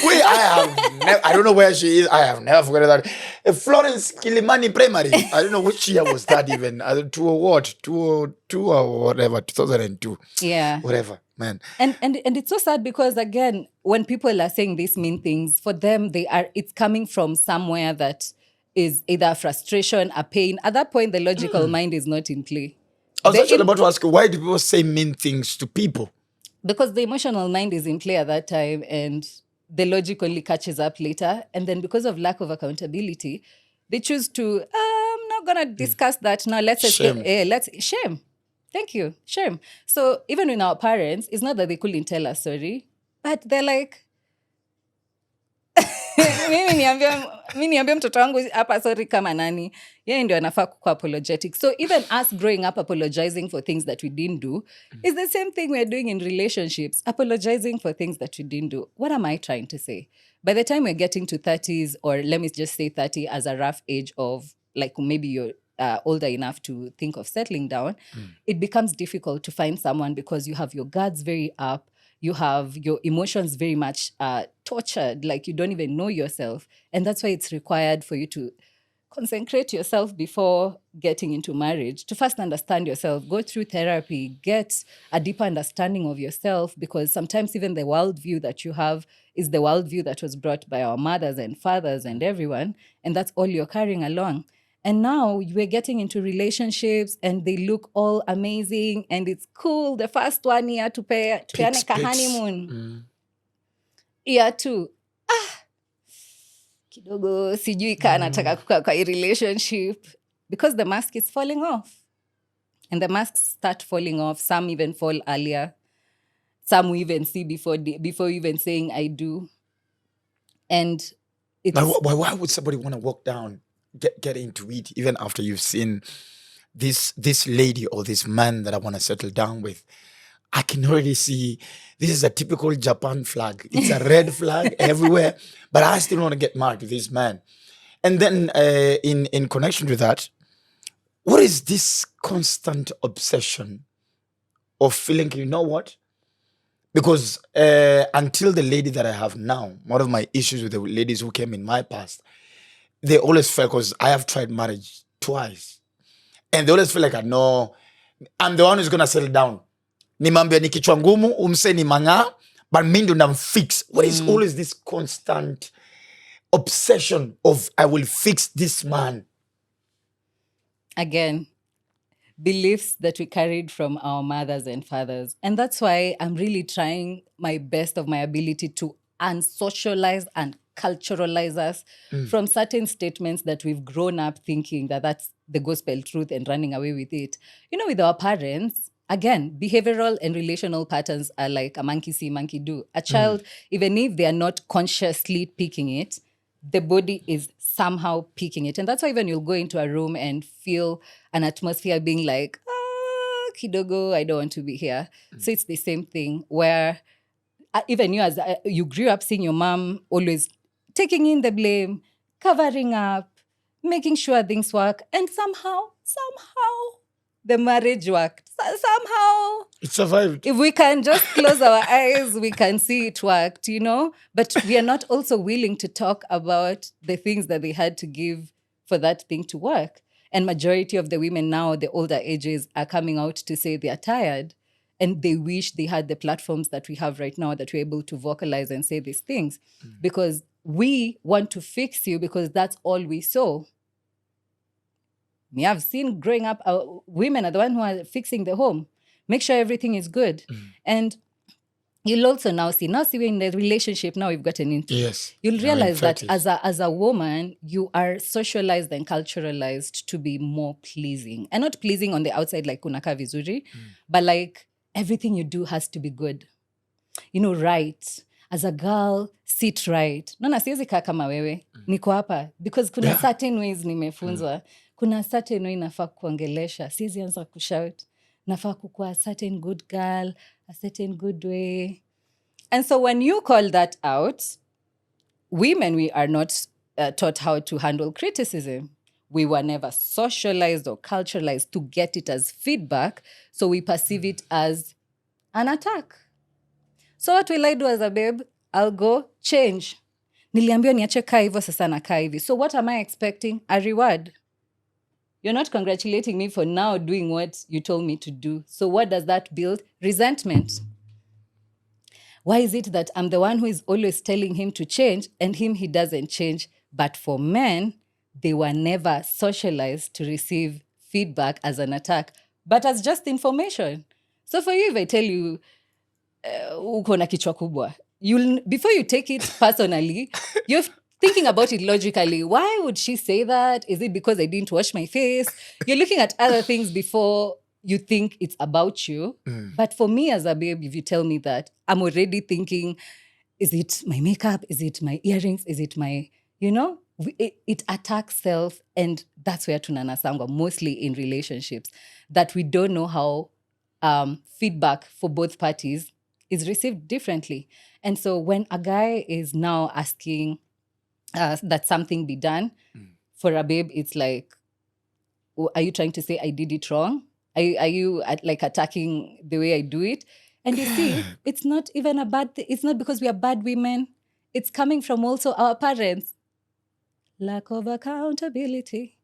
Speaker 2: Wait, I don't know where she is. I have never forgotten that. Florence Kilimani Primary. I don't know which year was that even. 202 or whatever, 2002.
Speaker 1: Yeah.
Speaker 2: Whatever, man.
Speaker 1: And it's so sad because, again, when people are saying these mean things, for them, it's coming from somewhere that is either frustration, a pain. At that point, the logical mind is not in play.
Speaker 2: I was actually about to ask you, why do people say mean things to people?
Speaker 1: Because the emotional mind is in play at that time and the logic only catches up later. And then because of lack of accountability, they choose to, I'm not going to discuss that now. Shame. Thank you. Shame. So even with our parents, it's not that they couldn't tell us sorry, but they're like, mi niambie mtoto wangu hapa sorry kama nani, yeye ndio anafaa kuwa apologetic. So even us growing up apologizing for things that we didn't do is the same thing we're doing in relationships, apologizing for things that we didn't do. What am I trying to say? By the time we're getting to 30s, or let me just say 30 as a rough age of, like, maybe you're older enough to think of settling down, it becomes difficult to find someone because you have your guards very up. You have your emotions very much tortured, like you don't even know yourself. And that's why it's required for you to consecrate yourself before getting into marriage, to first understand yourself, go through therapy, get a deeper understanding of yourself, because sometimes even the worldview that you have is the worldview that was brought by our mothers and fathers and everyone, and that's all you're carrying along. And now we're getting into relationships and they look all amazing and it's cool. The first 1 year tupeane ka honeymoon. Year 2, kidogo sijui ka nataka kukaa kwa hii relationship, because the mask is falling off. And the masks start falling off. Some even fall earlier. Some we even see before even saying I do. And it's...
Speaker 2: Now, why would somebody want to walk down, get into it, even after you've seen this lady or this man that I want to settle down with? I can already see this is a typical Japan flag. It's a red flag everywhere, but I still want to get married to this man. And then in connection to that, what is this constant obsession of feeling, you know what? Because until the lady that I have now, one of my issues with the ladies who came in my past, they always felt, because I have tried marriage twice, and they always feel like, no, I'm the one who's going to settle down. Nimambia ni kichwa ngumu, umse ni manga, but mi ndo namfix. What is always this constant obsession of, I will fix this man?
Speaker 1: Again, beliefs that we carried from our mothers and fathers. And that's why I'm really trying my best of my ability to unsocialize and culturalize us from certain statements that we've grown up thinking that that's the gospel truth and running away with it. You know, with our parents, again, behavioral and relational patterns are like a monkey see, monkey do. A child, even if they are not consciously picking it, the body is somehow picking it. And that's why even you'll go into a room and feel an atmosphere being like, kidogo, I don't want to be here. So it's the same thing where even you, as you grew up seeing your mom always taking in the blame, covering up, making sure things work. And somehow, the marriage worked. Somehow.
Speaker 2: It survived.
Speaker 1: If we can just close our eyes, we can see it worked, you know? But we are not also willing to talk about the things that they had to give for that thing to work. And majority of the women now, the older ages, are coming out to say they are tired and they wish they had the platforms that we have right now, that we're able to vocalize and say these things. Because we want to fix you because that's all we saw. Me, I've seen growing up, women are the one who are fixing the home. Make sure everything is good. And you'll also now see we're in the relationship, now we've gotten into.
Speaker 2: Yes.
Speaker 1: You'll realize that as a woman, you are socialized and culturalized to be more pleasing. And not pleasing on the outside like kunaka vizuri, but like everything you do has to be good. You know, right. As a girl, sit right. Nona siwezi kaa kama wewe. Niko hapa. Because kuna certain ways nimefunzwa. Kuna certain way nafaa kuongelesha. Siwezi anza kushout. Nafaa kukuwa a certain good girl, a certain good way. And so when you call that out, women, we are not taught how to handle criticism. We were never socialized or culturalized to get it as feedback. So we perceive it as an attack. So what will I do as a babe? I'll go change. Niliambiwa niache kaa hivyo, sasa nakaa hivi. So what am I expecting? A reward. You're not congratulating me for now doing what you told me to do. So what does that build? Resentment. Why is it that I'm the one who is always telling him to change and he doesn't change? But for men, they were never socialized to receive feedback as an attack, but as just information. So for you, if I tell you, uko na kichwa kubwa, before you take it personally, you're thinking about it logically. Why would she say that? Is it because I didn't wash my face? You're looking at other things before you think it's about you. But for me as a babe, if you tell me that, I'm already thinking Is it my makeup? Is it my earrings? Is it my, it attacks self. And that's where tunanasangwa, mostly in relationships, that we don't know how feedback for both parties is received differently. And so when a guy is now asking that something be done, for a babe, it's like, are you trying to say I did it wrong? Are you like attacking the way I do it? And you see, it's not even a bad thing. It's not because we are bad women. It's coming from also our parents. Lack of accountability.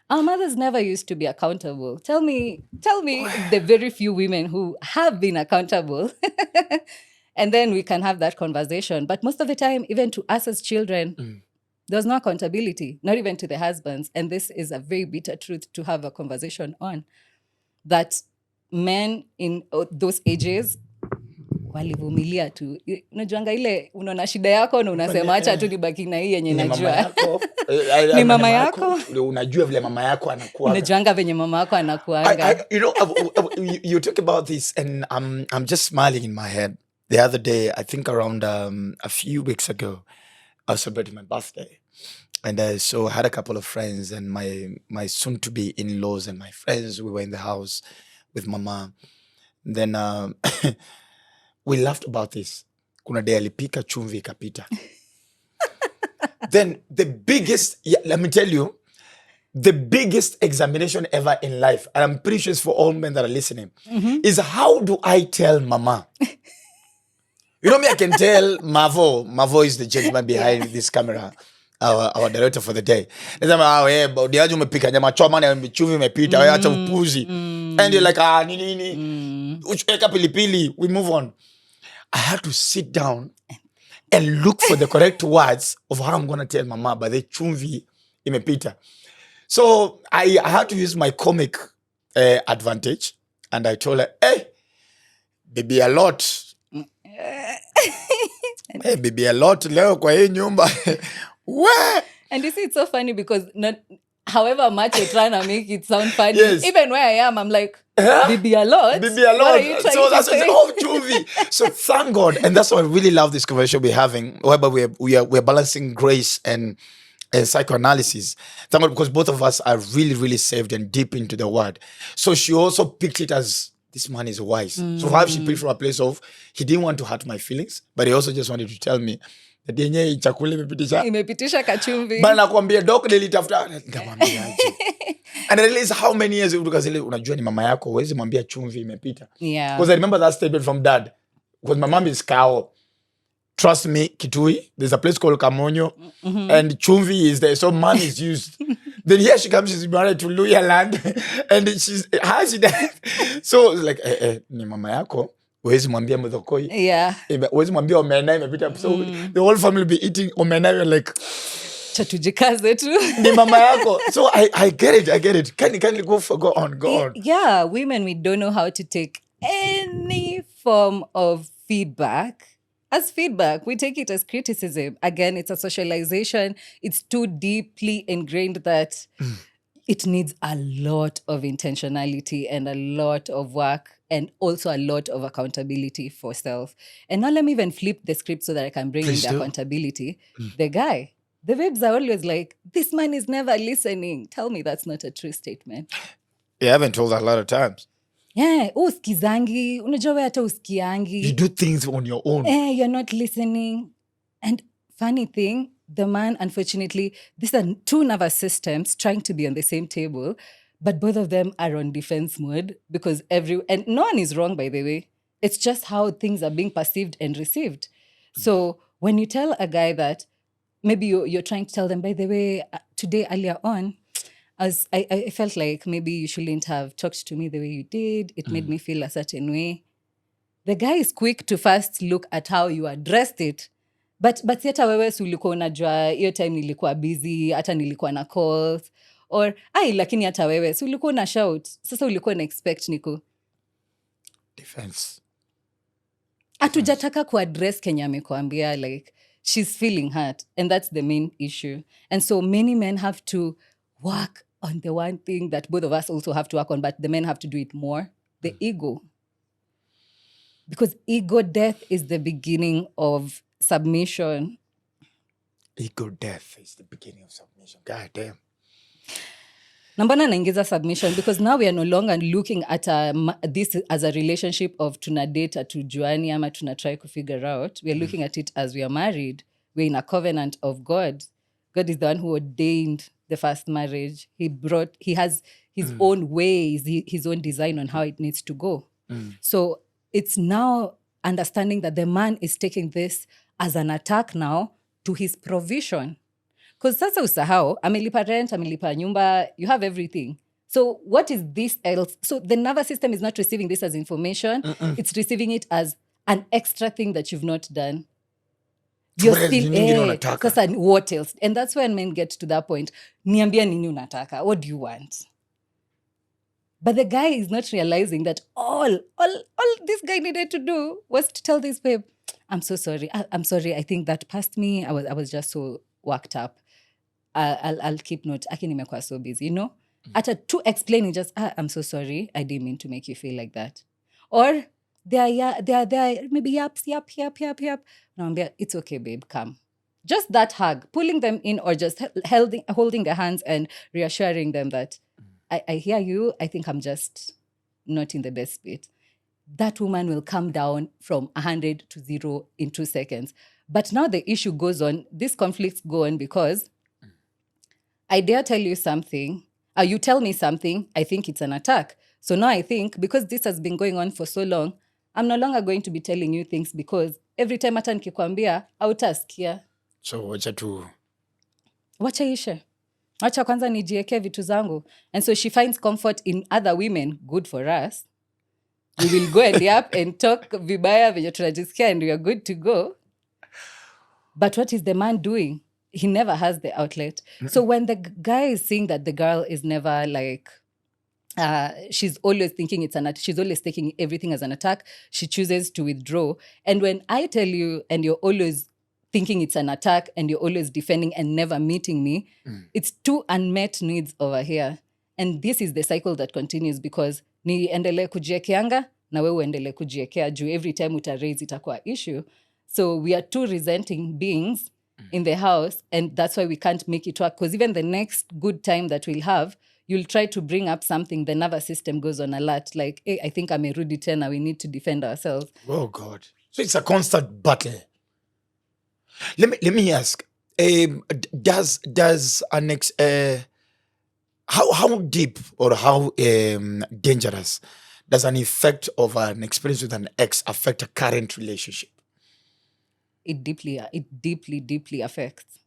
Speaker 1: Our mothers never used to be accountable. Tell me the very few women who have been accountable. And then we can have that conversation. But most of the time, even to us as children, there's no accountability, not even to the husbands. And this is a very bitter truth to have a conversation on. That men in those ages walivumilia tu. Unajuanga ile unaona shida yako na unasema acha tu nibaki na hii yenye najua. Ni mama yako.
Speaker 2: Unajua vile mama yako anakuwa.
Speaker 1: Unajuanga venye mama yako anakuanga.
Speaker 2: You talk about this and I'm just smiling in my head. The other day, I think around a few weeks ago, I was celebrating my birthday. And so I had a couple of friends and my soon-to-be in-laws and my friends. We were in the house with mama. Then we laughed about this. Kuna day alipika chumvi ikapita. Then the biggest, let me tell you, the biggest examination ever in life, and I'm pretty sure it's for all men that are listening, is how do I tell mama? You know me, I can tell Mavo. Mavo is the gentleman behind this camera, our director for the day. Diaji umepika nyama choma na chumvi imepita, acha upuzi. And you're like, nini. Ucheka pilipili, we move on. I had to sit down and look for the correct words of how I'm going to tell mama, but the chumvi imepita. So I had to use my comic advantage, and I told her, hey, baby, a lot. Hey, baby, a lot leo kwa hii nyumba. Where?
Speaker 1: And you see, it's so funny because however much you're trying to make it sound funny,
Speaker 2: Yes.
Speaker 1: even where I am, I'm like, baby, a lot.
Speaker 2: Baby, a lot.
Speaker 1: What are you trying
Speaker 2: So
Speaker 1: to
Speaker 2: that's
Speaker 1: say?
Speaker 2: all chumvi. So thank God, and that's why I really love this conversation we're having, whereby we're balancing grace and psychoanalysis. Thank God, because both of us are really, really saved and deep into the word. So she also picked it as, this man is wise. So how she picked from a place of, he didn't want to hurt my feelings, but he also just wanted to tell me that yenye chakula
Speaker 1: Imepitisha kachumvi.
Speaker 2: Bana nakwambia doc nilitafuta nikamwambiaje. And I realized how many years because unajua ni mama yako huwezi mwambia chumvi imepita.
Speaker 1: Yeah.
Speaker 2: Because I remember that statement from dad. Because my mom is cow. Trust me, Kitui, there's a place called Kamonyo, and chumvi is there, so man is used. Then here she comes, she's married to Luya land, and she's, how she that? So it's like, ni mama yako, huwezi mwambia mdhokoi.
Speaker 1: Yeah.
Speaker 2: Huwezi mwambia omena imepita. So the whole family will be eating omena, you're like,
Speaker 1: chatujikaze tu.
Speaker 2: Ni mama yako. So I get it. Can you go on.
Speaker 1: Yeah, women, we don't know how to take any form of feedback as feedback. We take it as criticism. Again, it's a socialization. It's too deeply ingrained that it needs a lot of intentionality and a lot of work and also a lot of accountability for self. And now let me even flip the script so that I can bring in the accountability. The guy, the babes are always like, this man is never listening. Tell me that's not a true statement.
Speaker 2: Yeah, I've been told that a lot of times.
Speaker 1: Yeah, uskizangi, unajua we hata uskiangi.
Speaker 2: You do things on your own.
Speaker 1: You're not listening. And funny thing, the man, unfortunately, these are two nervous systems trying to be on the same table, but both of them are on defense mode because and no one is wrong, by the way. It's just how things are being perceived and received. So when you tell a guy that, maybe you're trying to tell them, by the way, today earlier on, as I felt like maybe you shouldn't have talked to me the way you did. It made me feel a certain way. The guy is quick to first look at how you addressed it. But si hata wewe si ulikuwa unajua, hiyo time nilikuwa busy, hata nilikuwa na calls. Or, lakini hata wewe, si ulikuwa na shout. Sasa ulikuwa na expect niko.
Speaker 2: Defense.
Speaker 1: Hatujataka kuaddress Kenya amekuambia, like, she's feeling hurt. And that's the main issue. And so many men have to work on the one thing that both of us also have to work on, but the men have to do it more, the ego. Because ego death is the beginning of submission.
Speaker 2: Ego death is the beginning of submission. God damn.
Speaker 1: Na mbona naingiza submission? Because now we are no longer looking at this as a relationship of tuna date tujuani ama tuna try to figure out. We are looking at it as we are married. We're in a covenant of God. God is the one who ordained the first marriage. He has his own ways, his own design on how it needs to go. So it's now understanding that the man is taking this as an attack now to his provision. Because sasa usahau, amelipa rent, amelipa nyumba, you have everything. So what is this else? So the nervous system is not receiving this as information. It's receiving it as an extra thing that you've not done. You're still, sasa what else? And that's when men get to that point. Niambia nini unataka? What do you want? But the guy is not realizing that all this guy needed to do was to tell this babe, I'm so sorry. I'm sorry. I think that passed me. I was just so worked up. I'll keep note. Aki nimekuwa so busy, you know? To explain, just, I'm so sorry. I didn't mean to make you feel like that. Or they are maybe yap. Naambia, it's okay, babe, come. Just that hug, pulling them in or just holding their hands and reassuring them that I hear you. I think I'm just not in the best state. That woman will come down from 100 to 0 in 2 seconds. But now the issue goes on. These conflicts go on because I dare tell you something, you tell me something, I think it's an attack. So now I think, because this has been going on for so long, I'm no longer going to be telling you things because every time hata nikikwambia, hautasikia.
Speaker 2: So
Speaker 1: wacha ishe. Wacha kwanza nijieke vitu zangu. And so she finds comfort in other women. Good for us. We will go and yap and talk vibaya venye tunajisikia and we are good to go. But what is the man doing? He never has the outlet. So when the guy is seeing that the girl is never like, she's always thinking it's she's always taking everything as an attack, she chooses to withdraw. And when I tell you and you're always thinking it's an attack and you're always defending and never meeting me, it's two unmet needs over here. And this is the cycle that continues because niendelee kujiekeanga na wewe uendelee kujiekea juu every time utaraise itakuwa issue. So we are two resenting beings in the house, and that's why we can't make it work. Because even the next good time that we'll have, you'll try to bring up something, the nervous system goes on alert, like, hey, I think I'm a Rudy Tena, we need to defend ourselves.
Speaker 2: Oh, God. So it's a constant battle. Let me ask, does an how deep or how dangerous does an effect of an experience with an ex affect a current relationship?
Speaker 1: It deeply affects.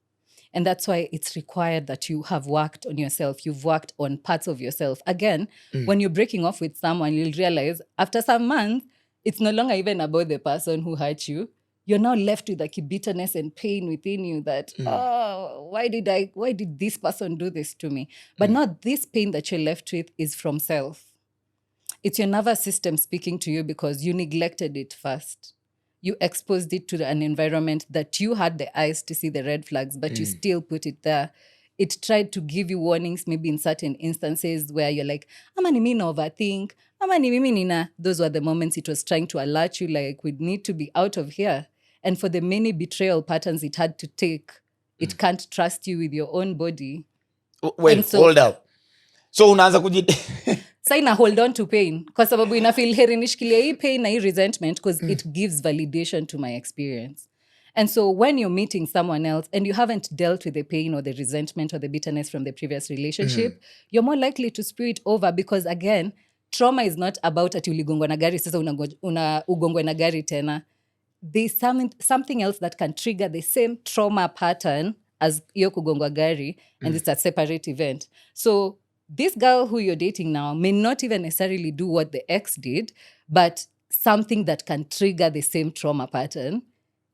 Speaker 1: And that's why it's required that you have worked on yourself. You've worked on parts of yourself. Again, when you're breaking off with someone, you'll realize after some months, it's no longer even about the person who hurt you. You're now left with like bitterness and pain within you that, why did this person do this to me? But not this pain that you're left with is from self. It's your nervous system speaking to you because you neglected it first. You exposed it to an environment that you had the eyes to see the red flags, but you still put it there. It tried to give you warnings, maybe in certain instances where you're like, ama ni mimi na overthink, ama ni mimi nina. Those were the moments it was trying to alert you, like, we need to be out of here. And for the many betrayal patterns it had to take, it can't trust you with your own body.
Speaker 2: Wait, hold up. So unaanza
Speaker 1: Sa ina hold on to pain kwa sababu ina feel heri nishikilie hii pain na hii resentment because it gives validation to my experience. And so when you're meeting someone else and you haven't dealt with the pain or the resentment or the bitterness from the previous relationship, you're more likely to spew it over because, again, trauma is not about ati uligongwa na gari sasa ugongwe na gari tena. There's something else that can trigger the same trauma pattern as iyo kugongwa gari, and it's a separate event. So this girl who you're dating now may not even necessarily do what the ex did, but something that can trigger the same trauma pattern.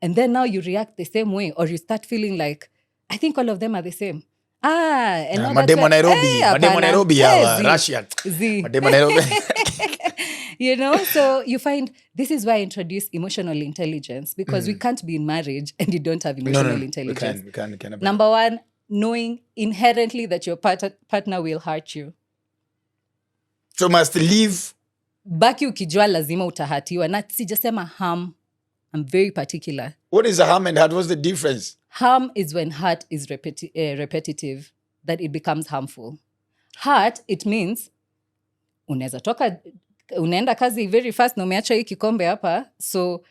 Speaker 1: And then now you react the same way, or you start feeling like, I think all of them are the same. And now
Speaker 2: Mademo Nairobi, Russia. Mademo Nairobi.
Speaker 1: You know, so you find this is why I introduce emotional intelligence, because we can't be in marriage and you don't have emotional intelligence.
Speaker 2: We can.
Speaker 1: Number one, knowing inherently that your partner will hurt you. So
Speaker 2: must leave.
Speaker 1: Baki ukijua lazima utahatiwa. Na sijasema harm. I'm very particular.
Speaker 2: What is harm and hurt? What's the difference?
Speaker 1: Harm is when hurt is repetitive, that it becomes harmful. Hurt, it means unaweza toka, unaenda kazi very fast na umeacha hii kikombe hapa, so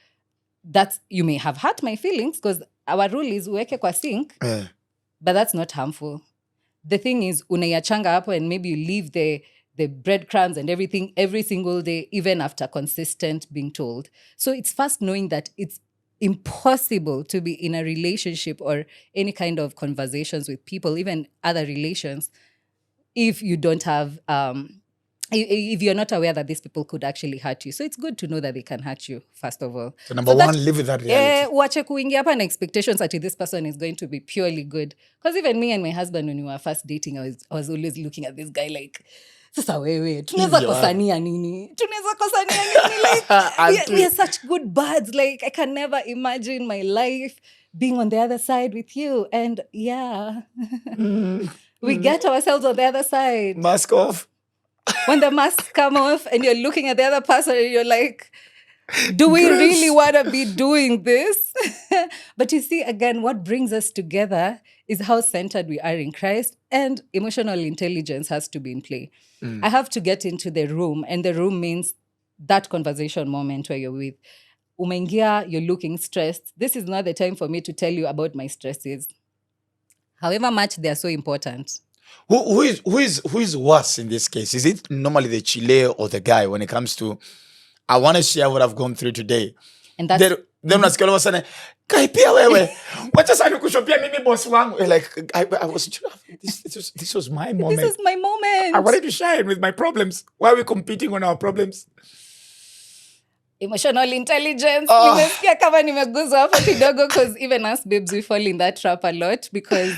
Speaker 1: that's, you may have hurt my feelings because our rule is uweke kwa sink, but that's not harmful. The thing is, unaiachanga hapo and maybe you leave the breadcrumbs and everything every single day, even after consistent being told. So it's first knowing that it's impossible to be in a relationship or any kind of conversations with people, even other relations, if you don't have if you're not aware that these people could actually hurt you. So it's good to know that they can hurt you, first of all.
Speaker 2: So number one, live with that reality.
Speaker 1: Wache kuingia hapa na expectations that this person is going to be purely good. Because even me and my husband, when we were first dating, I was always looking at this guy like, sasa wewe, tunaweza kosania nini? Like, we are such good buds. Like, I can never imagine my life being on the other side with you. And yeah, we get ourselves on the other side.
Speaker 2: Mask off.
Speaker 1: When the masks come off and you're looking at the other person and you're like, do we really want to be doing this? But you see, again, what brings us together is how centered we are in Christ, and emotional intelligence has to be in play. I have to get into the room, and the room means that conversation moment where you're with umeingia, you're looking stressed. This is not the time for me to tell you about my stresses. However much they are so important.
Speaker 2: Who is worse in this case? Is it normally the chile or the guy when it comes to, I want to share what I've gone through today?
Speaker 1: And that's
Speaker 2: then unasikia all of a sudden, kai pia wewe, wacha sana kushopia mimi boss wangu. Like, I was, this was my moment.
Speaker 1: This is my moment.
Speaker 2: I wanted to shine with my problems. Why are we competing on our problems?
Speaker 1: Emotional intelligence. Nimesikia kama nimeguzwa hapo kidogo, because even us babes, we fall in that trap a lot, because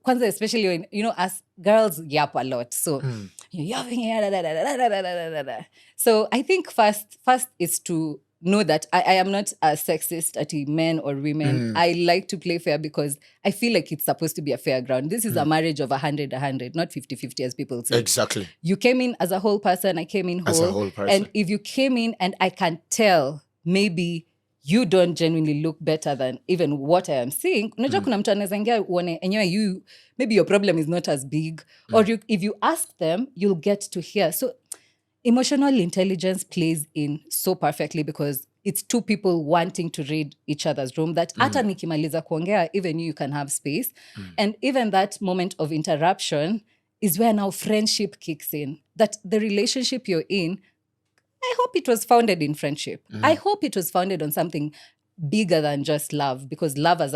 Speaker 1: kwanza, especially when, as girls yap a lot. So you're yapping here. So I think first is to know that I am not a sexist at men or women. I like to play fair because I feel like it's supposed to be a fair ground. This is a marriage of 100-100, not 50-50 as people say.
Speaker 2: Exactly.
Speaker 1: You came in as a whole person, I came in whole.
Speaker 2: As a whole person.
Speaker 1: And if you came in and I can tell maybe you don't genuinely look better than even what I am seeing, unajua kuna mtu anaweza ingia uone enyewe maybe your problem is not as big, or if you ask them, you'll get to hear. So emotional intelligence plays in so perfectly because it's two people wanting to read each other's room, that hata nikimaliza kuongea, even you can have space. And even that moment of interruption is where now friendship kicks in. That the relationship you're in, I hope it was founded in friendship. I hope it was founded on something bigger than just love, because love as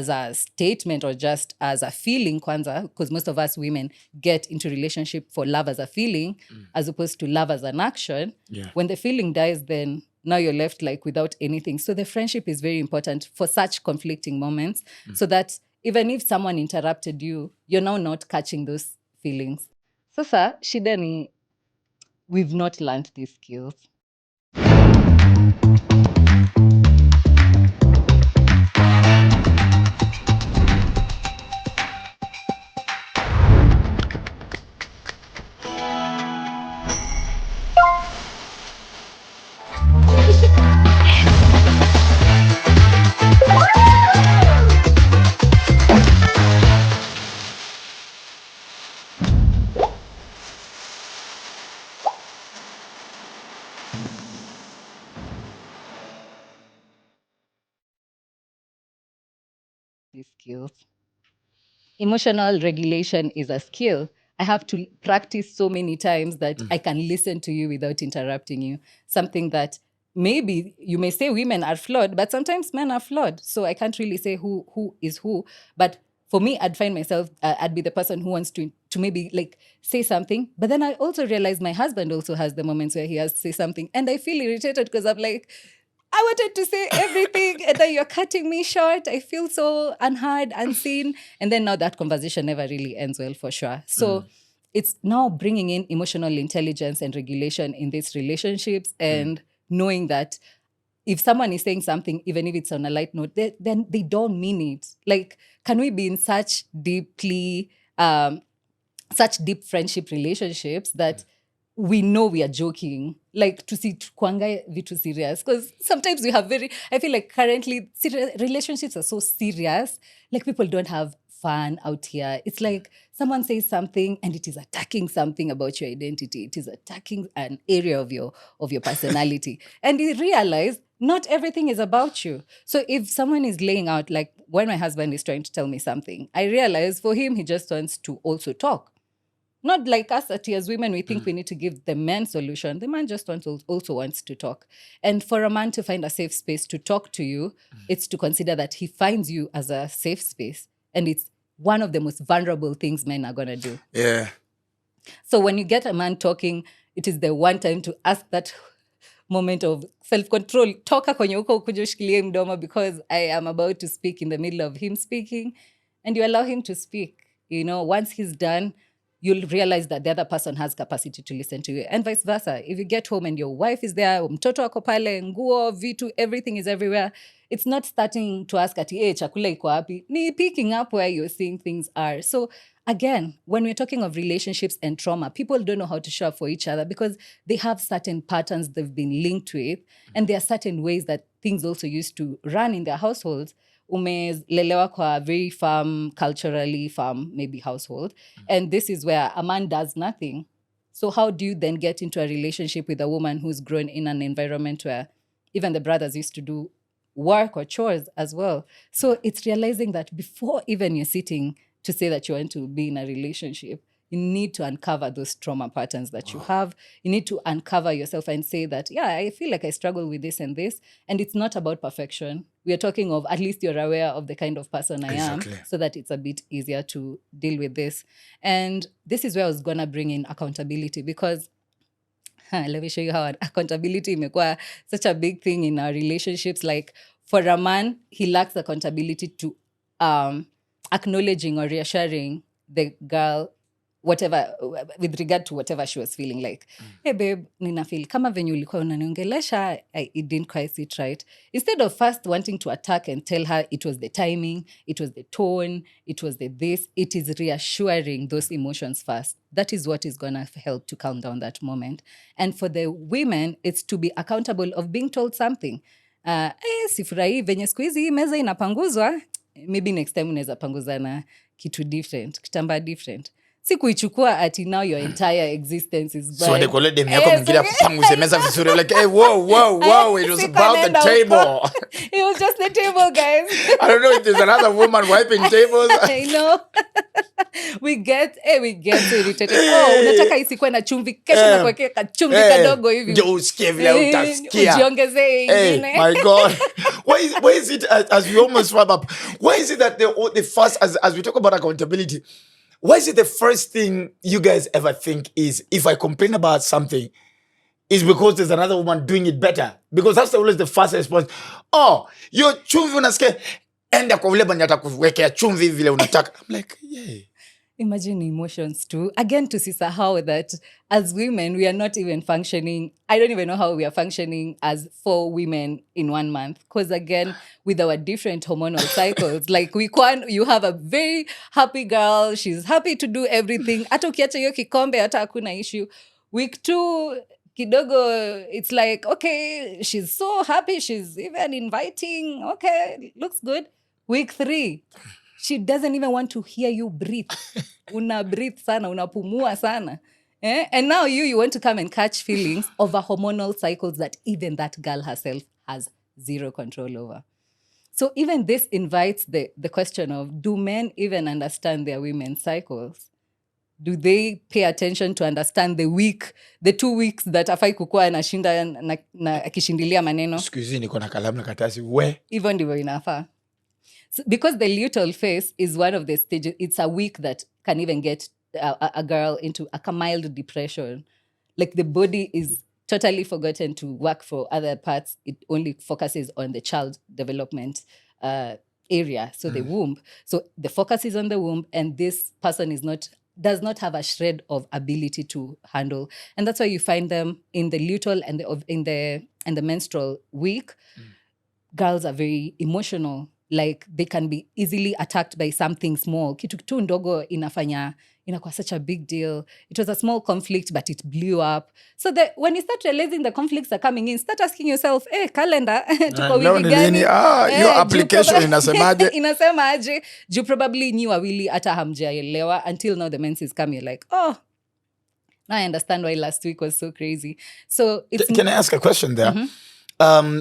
Speaker 1: a statement or just as a feeling kwanza, because most of us women get into relationship for love as a feeling as opposed to love as an action. When the feeling dies, then now you're left like without anything. So the friendship is very important for such conflicting moments, so that even if someone interrupted you, you're now not catching those feelings. Sasa shida ni we've not learned these skills. These skills. Emotional regulation is a skill. I have to practice so many times that I can listen to you without interrupting you. Something that maybe you may say women are flawed, but sometimes men are flawed. So I can't really say who is who. But for me, I'd find myself, I'd be the person who wants to maybe like say something. But then I also realize my husband also has the moments where he has to say something. And I feel irritated because I'm like, I wanted to say everything and then you're cutting me short. I feel so unheard, unseen. And then now that conversation never really ends well, for sure. So it's now bringing in emotional intelligence and regulation in these relationships, and knowing that if someone is saying something, even if it's on a light note, then they don't mean it. Like, can we be in such deep friendship relationships that we know we are joking, like tusikwanga vitu serious, because sometimes we have I feel like currently relationships are so serious, like people don't have fun out here. It's like someone says something and it is attacking something about your identity, it is attacking an area of your personality, and you realize not everything is about you. So if someone is laying out, like when my husband is trying to tell me something, I realize for him he just wants to also talk. Not like us as women, we think we need to give the man solution. The man just also wants to talk. And for a man to find a safe space to talk to you, it's to consider that he finds you as a safe space. And it's one of the most vulnerable things men are going to do.
Speaker 2: Yeah.
Speaker 1: So when you get a man talking, it is the one time to ask that moment of self-control. Toka kwenye uko ukuje ushikilie mdomo, because I am about to speak in the middle of him speaking, and you allow him to speak. Once he's done, you'll realize that the other person has capacity to listen to you, and vice versa. If you get home and your wife is there, mtoto wako pale, nguo, vitu, everything is everywhere, it's not starting to ask ati, chakula iko wapi? Ni picking up where you're seeing things are. So again, when we're talking of relationships and trauma, people don't know how to show up for each other because they have certain patterns they've been linked with, and there are certain ways that things also used to run in their households. Umelelewa kwa very firm, culturally firm, maybe household. And this is where a man does nothing. So how do you then get into a relationship with a woman who's grown in an environment where even the brothers used to do work or chores as well? So it's realizing that before even you're sitting to say that you want to be in a relationship, you need to uncover those trauma patterns that you have. You need to uncover yourself and say that, yeah, I feel like I struggle with this and this. And it's not about perfection. We are talking of at least you're aware of the kind of person I am, so that it's a bit easier to deal with this. And this is where I was going to bring in accountability, because let me show you how accountability imekuwa such a big thing in our relationships. Like for a man, he lacks accountability to acknowledging or reassuring the girl whatever, with regard to whatever she was feeling. Like, hey babe, nina feel kama venye ulikuwa unaniongelesha, it didn't quite sit right. Instead of first wanting to attack and tell her it was the timing, it was the tone, it was the this, it is reassuring those emotions first. That is what is going to help to calm down that moment. And for the women, it's to be accountable of being told something. Sifurahi venye siku hizi meza inapanguzwa, maybe next time unaweza panguza na kitu different, kitambaa different. Si kuichukua ati now your entire existence is bad.
Speaker 2: So they call it dem yako mwingine kupanguze meza vizuri, like, hey, whoa, it was about the table.
Speaker 1: It was just the table, guys.
Speaker 2: I don't know if there's another woman wiping tables.
Speaker 1: I know. we get irritated. Unataka isikuwe na chumvi, kesho na kuwekea kachumvi kadogo hivi.
Speaker 2: Ndio usikie vile utasikia.
Speaker 1: Ujiongezee ingine.
Speaker 2: My God. Why is it, as we almost wrap up, why is it that the first, as we talk about accountability, why is it the first thing you guys ever think is, if I complain about something, is because there's another woman doing it better? Because that's always the first response. Oh, yo chumvi unasikia, enda kwa ule banya atakuwekea chumvi vile unataka. I'm like, yeah.
Speaker 1: Imagine emotions too. Again, to sisahau that as women, we are not even functioning. I don't even know how we are functioning as 4 women in 1 month. Because again, with our different hormonal cycles, like you have a very happy girl. She's happy to do everything. Hata ukiacha hiyo kikombe, hata hakuna issue. Week 2, kidogo, it's like, okay, she's so happy. She's even inviting. Okay, looks good. Week 3, she doesn't even want to hear you breathe. Una breathe sana, unapumua sana. And now you want to come and catch feelings over hormonal cycles that even that girl herself has zero control over. So even this invites the question of, do men even understand their women's cycles? Do they pay attention to understand the 2 weeks that afai kukua anashinda na akishindilia maneno?
Speaker 2: Excuse niko na kalamu na karatasi. We.
Speaker 1: Even ndivyo inafaa. So because the luteal phase is one of the stages, it's a week that can even get a girl into a mild depression. Like the body is totally forgotten to work for other parts. It only focuses on the child development area, so the womb. So the focus is on the womb, and this person does not have a shred of ability to handle. And that's why you find them in the luteal and the menstrual week. Girls are very emotional. like they can be easily attacked by something small. Kitu tu ndogo inakuwa such a big deal. It was a small conflict, but it blew up. So when you start realizing the conflicts are coming in, start asking yourself, calendar, tuko
Speaker 2: Leo
Speaker 1: wiki
Speaker 2: ni lini?
Speaker 1: gani?
Speaker 2: Hiyo application inasemaje?
Speaker 1: Inasema aje? Juu probably nyi wawili hata hamjaelewa until now the menses come, you're like, oh, now I understand why last week was so crazy. So it's...
Speaker 2: Can I ask a question there?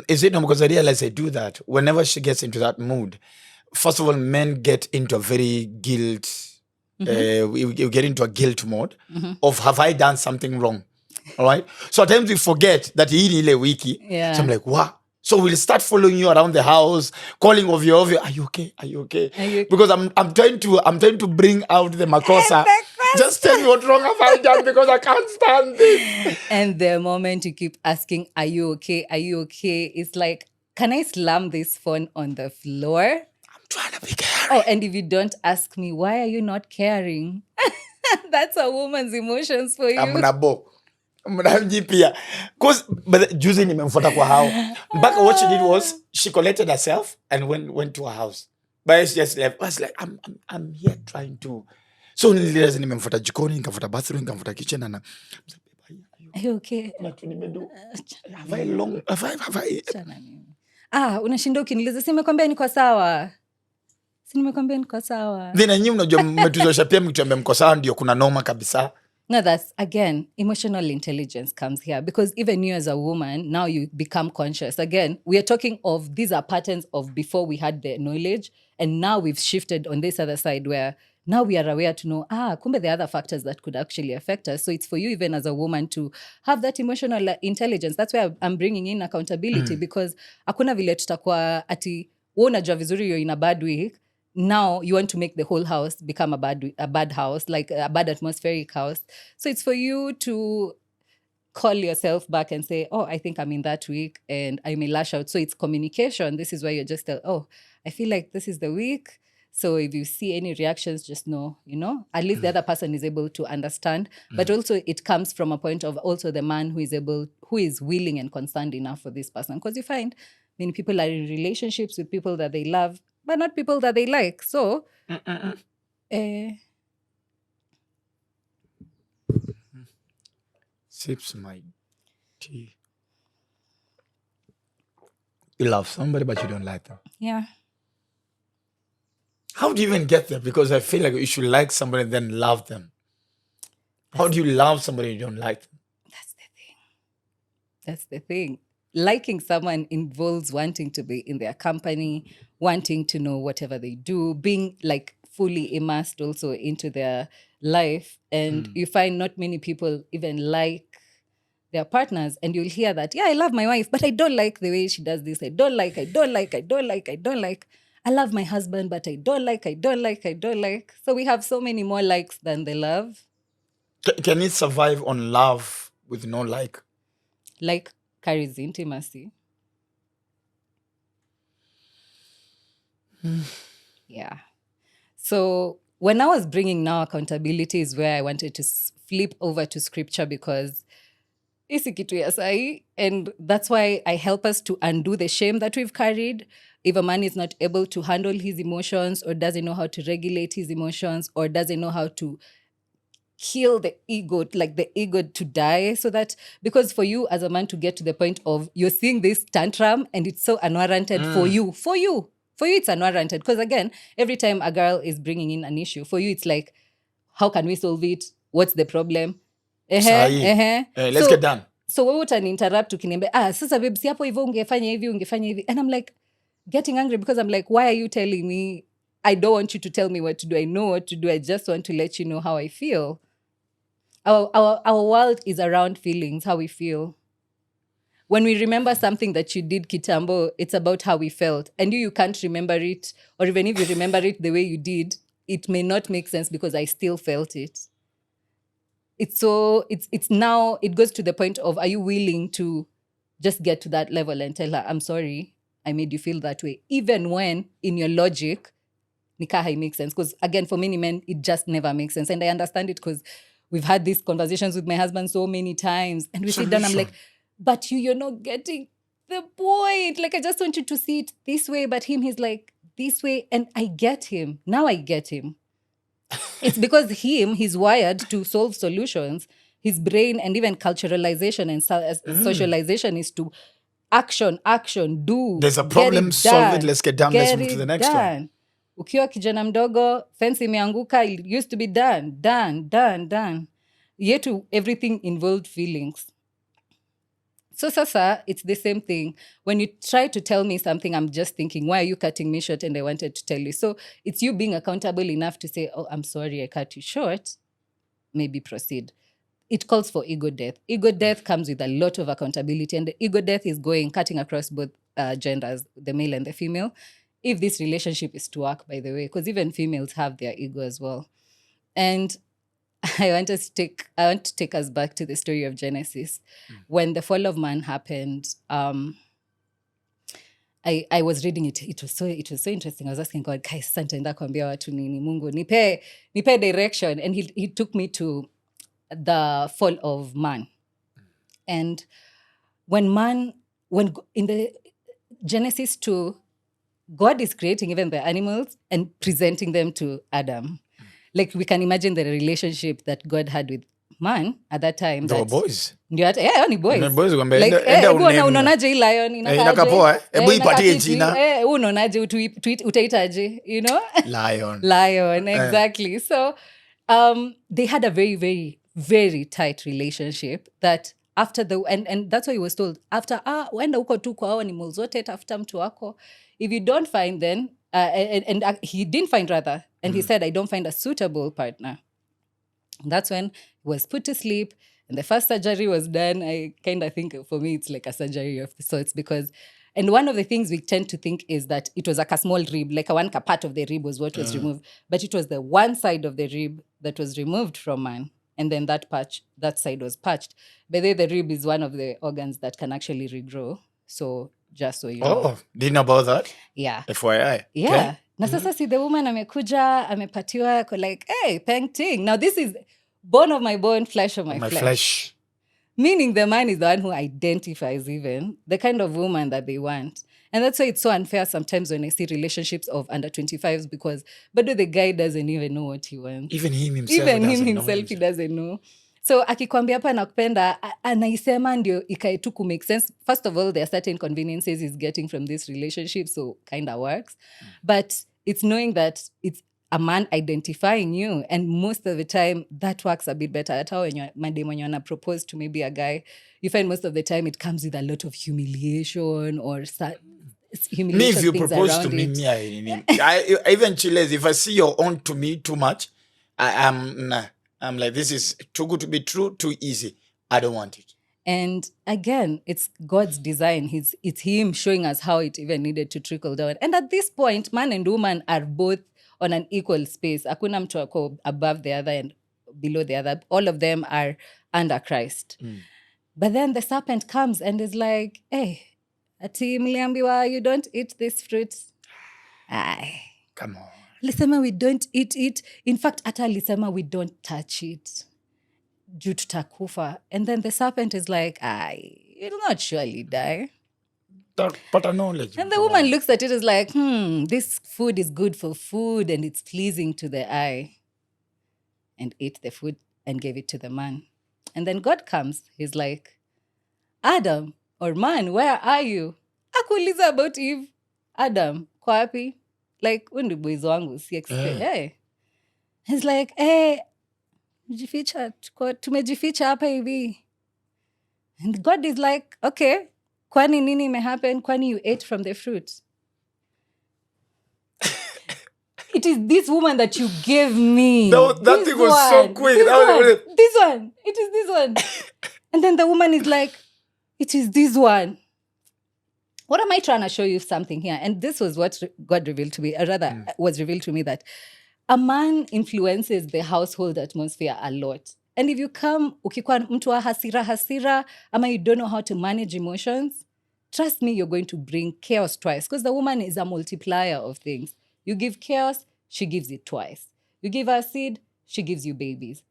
Speaker 2: Is it because I realize I do that whenever she gets into that mood? First of all, men get into a very guilt. We get into a guilt mode of, have I done something wrong? All right. So at times we forget that he need a wiki.
Speaker 1: Yeah.
Speaker 2: So I'm like, what? So we'll start following you around the house, calling of you. Are you okay? Are you okay? Because I'm trying to bring out the makosa. Just tell me what wrong have I done, because I can't stand this.
Speaker 1: And the moment you keep asking, are you okay? Are you okay? It's like, can I slam this phone on the floor?
Speaker 2: I'm trying to be caring.
Speaker 1: Oh, and if you don't ask me, why are you not caring? That's a woman's emotions for you.
Speaker 2: Mnamjipia. But juzi nimemfuata kwa hao. But what she did was, she collected herself and went to her house. But she just left. I was like, I'm here trying to. So nilirealize nimemfuata jikoni, nikamfuata bathroom, nikamfuata kitchen, and
Speaker 1: are you okay?
Speaker 2: Have I?
Speaker 1: Unashinda ukiniuliza, si nimekwambia niko sawa.
Speaker 2: Then nyinyi unajua mmetuzosha pia mkituambia mko sawa ndio kuna noma kabisa.
Speaker 1: No, that's, again, emotional intelligence comes here, because even you as a woman, now you become conscious. Again, we are talking of, these are patterns of before we had the knowledge, and now we've shifted on this other side where now we are aware to know, kumbe there are other factors that could actually affect us. So it's for you even as a woman to have that emotional intelligence. That's why I'm bringing in accountability, because hakuna vile tutakuwa ati, wewe unajua vizuri you're in a bad week. Now you want to make the whole house become a bad house, like a bad atmospheric house. So it's for you to call yourself back and say, oh, I think I'm in that week, and I may lash out. So it's communication. This is why you're just, I feel like this is the week. So if you see any reactions, just know, at least the other person is able to understand. But also it comes from a point of also the man who is willing and concerned enough for this person. Because you find many people are in relationships with people that they love, but not people that they like. So,
Speaker 2: sips my tea. You love somebody, but you don't like them.
Speaker 1: Yeah.
Speaker 2: How do you even get there? Because I feel like you should like somebody and then love them. How do you love somebody and you don't like them?
Speaker 1: That's the thing. Liking someone involves wanting to be in their company, wanting to know whatever they do, being like fully immersed also into their life. And you find not many people even like their partners. And you'll hear that, I love my wife, but I don't like the way she does this. I don't like. I love my husband, but I don't like. So we have so many more likes than the love.
Speaker 2: Can it survive on love with no like?
Speaker 1: Like carries intimacy. Yeah. So when I was bringing now accountability is where I wanted to flip over to scripture, because isi kitu ya sahi, and that's why I help us to undo the shame that we've carried. If a man is not able to handle his emotions, or doesn't know how to regulate his emotions, or doesn't know how to kill the ego, like the ego to die, so that, because for you as a man to get to the point of you're seeing this tantrum and it's so unwarranted for you it's unwarranted, because again, every time a girl is bringing in an issue, for you it's like, how can we solve it? What's the problem?
Speaker 2: Let's get done.
Speaker 1: So wewe utaniinterrupt ukiniambia, sasa babe, si hapo hivyo ungefanya hivi, and I'm like getting angry, because I'm like, why are you telling me? I don't want you to tell me what to do. I know what to do. I just want to let you know how I feel. Our world is around feelings, how we feel. When we remember something that you did kitambo, it's about how we felt. And you can't remember it. Or even if you remember it the way you did, it may not make sense because I still felt it. It's now, it goes to the point of, are you willing to just get to that level and tell her, I'm sorry, I made you feel that way. Even when in your logic, it makes sense. Because again, for many men, it just never makes sense. And I understand it because we've had these conversations with my husband so many times. And we sit down, I'm like, but you're not getting the point. Like, I just want you to see it this way. But he's like, this way. And I get him. Now I get him. It's because he's wired to solve solutions. His brain and even culturalization and socialization is to action, do,
Speaker 2: There's a
Speaker 1: get
Speaker 2: problem,
Speaker 1: it
Speaker 2: solve it,
Speaker 1: done,
Speaker 2: let's get down, let's
Speaker 1: get
Speaker 2: move to the
Speaker 1: it
Speaker 2: next one.
Speaker 1: done. Ukiwa kijana mdogo, fence imeanguka, it used to be done. Yet everything involved feelings. So sasa, it's the same thing. When you try to tell me something, I'm just thinking, why are you cutting me short? And I wanted to tell you. So it's you being accountable enough to say, oh, I'm sorry, I cut you short. Maybe proceed. It calls for ego death. Ego death comes with a lot of accountability. And the ego death is cutting across both genders, the male and the female. If this relationship is to work, by the way, because even females have their ego as well. And I want to take us back to the story of Genesis. When the fall of man happened, I was reading it. It was so interesting. I was asking God, kai sasa nitaenda kuambia watu nini? Mungu, nipe direction. And he took me to the fall of man. And when in the Genesis 2, God is creating even the animals and presenting them to Adam. Like we can imagine the relationship that God had with man at that time.
Speaker 2: They were boys.
Speaker 1: Ndio hata ni boys.
Speaker 2: Ni boys kwamba
Speaker 1: Like
Speaker 2: enda unemu.
Speaker 1: unaonaje hii lion
Speaker 2: Inakaa poa, hebu ipatie jina.
Speaker 1: Unaonaje utaitaje, you know? Lion, exactly. So they had a very, very, very tight relationship that after and that's why he was told, after wenda uko tu kwa hao animals zote, tafuta mtu wako. If you don't find, then and he didn't find, rather, and he said, I don't find a suitable partner. And that's when he was put to sleep and the first surgery was done. I kind of think, for me, it's like a surgery of the sorts, because, and one of the things we tend to think is that it was like a small rib, like one part of the rib was what was removed, but it was the one side of the rib that was removed from man. And then that side was patched. But the rib is one of the organs that can actually regrow. So just so you know.
Speaker 2: Oh, didn't know about that?
Speaker 1: Yeah.
Speaker 2: FYI.
Speaker 1: Yeah. Okay. Na sasa si the woman amekuja, amepatiwa, like, hey, painting. Now this is bone of my bone, flesh of my flesh. Meaning the man is the one who identifies even the kind of woman that they want. And that's why it's so unfair sometimes when I see relationships of under 25s, because but the guy doesn't even know what he wants.
Speaker 2: Even him himself,
Speaker 1: he doesn't know. So akikwambia hapa nakupenda, anaisema ndio ikae tu ku make sense. First of all, there are certain conveniences he's getting from this relationship, so kind of works. But it's knowing that it's a man identifying you, and most of the time that works a bit better. At how when you wanna propose to maybe a guy, you find most of the time it comes with a lot of humiliation or humiliation.
Speaker 2: Me, if you propose to me, I eventually, if I see you're on to me too much, I'm like, this is too good to be true, too easy. I don't want it.
Speaker 1: And again, it's God's design. It's him showing us how it even needed to trickle down. And at this point, man and woman are both on an equal space. Hakuna mtu ako above the other and below the other. All of them are under Christ. But then the serpent comes and is like, hey, ati mliambiwa you don't eat this fruit.
Speaker 2: Come on.
Speaker 1: Lisema we don't eat it. In fact, ata lisema we don't touch it. Juu tutakufa. And then the serpent is like, you'll not surely die.
Speaker 2: But a knowledge.
Speaker 1: And the woman looks at it as like, this food is good for food and it's pleasing to the eye. And ate the food and gave it to the man. And then God comes. He's like, Adam, or man, where are you? Akuuliza about Eve. Adam, kwa wapi? Like, undi boys wangu, si expect. Hey. He's like, hey, tumejificha hapa hivi. And God is like, okay, kwani nini imehappen? Kwani you ate from the fruit? It is this woman that you gave me.
Speaker 2: That thing was so quick.
Speaker 1: This one. It is this one. And then the woman is like, it is this one. What am I trying to show you something here? And this was what God revealed to me, or rather was revealed to me, that a man influences the household atmosphere a lot. And if you come, ukikuwa mtu wa hasira, ama you don't know how to manage emotions, trust me, you're going to bring chaos twice. Because the woman is a multiplier of things. You give chaos, she gives it twice. You give her seed, she gives you babies.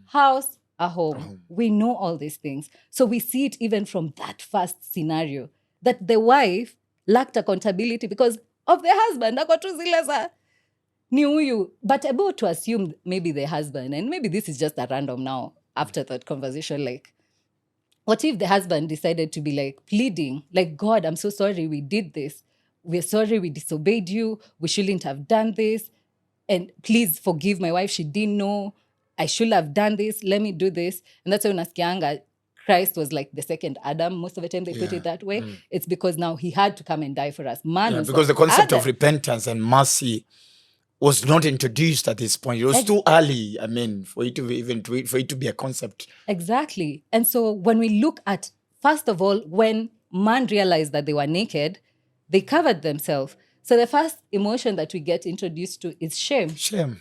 Speaker 1: House, a home. We know all these things. So we see it even from that first scenario, that the wife lacked accountability, because of the husband. Ako tu zile za ni huyu. But about to assume maybe the husband, and maybe this is just a random now after that conversation, like, what if the husband decided to be like pleading, like, God, I'm so sorry we did this. We're sorry we disobeyed you. We shouldn't have done this. And please forgive my wife. She didn't know. I should have done this. Let me do this. And that's why unaskianga, Christ was like the second Adam. Most of the time they put it that way. It's because now he had to come and die for us. Man,
Speaker 2: Yeah,
Speaker 1: was
Speaker 2: because the concept
Speaker 1: other.
Speaker 2: of repentance and mercy was not introduced at this point. It was too early, I mean, for it to be for it to be a concept.
Speaker 1: Exactly. And so when we look at, first of all, when man realized that they were naked, they covered themselves. So the first emotion that we get introduced to is shame.
Speaker 2: Shame.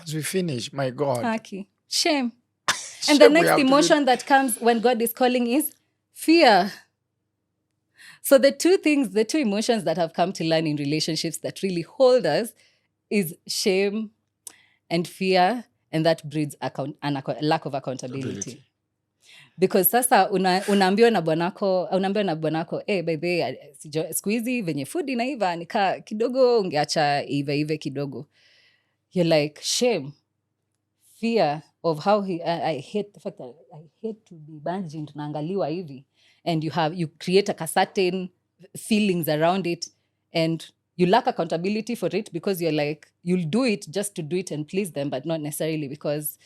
Speaker 2: As we finish, my God.
Speaker 1: Haki. Shame.
Speaker 2: Shame
Speaker 1: And the
Speaker 2: we
Speaker 1: next
Speaker 2: have to
Speaker 1: emotion that comes when God is calling is fear. So the two emotions that have come to learn in relationships that really hold us is shame and fear, and that breeds a lack of accountability. Because sasa unaambiwa na bwanako by the way, siku hizi venye food inaiva nika kidogo ungeacha ive kidogo. You're like, shame, fear of how I hate the fact that I hate to be imagined naangaliwa hivi, and you create a certain feelings around it, and you lack accountability for it because you're like, you'll do it just to do it and please them, but not necessarily because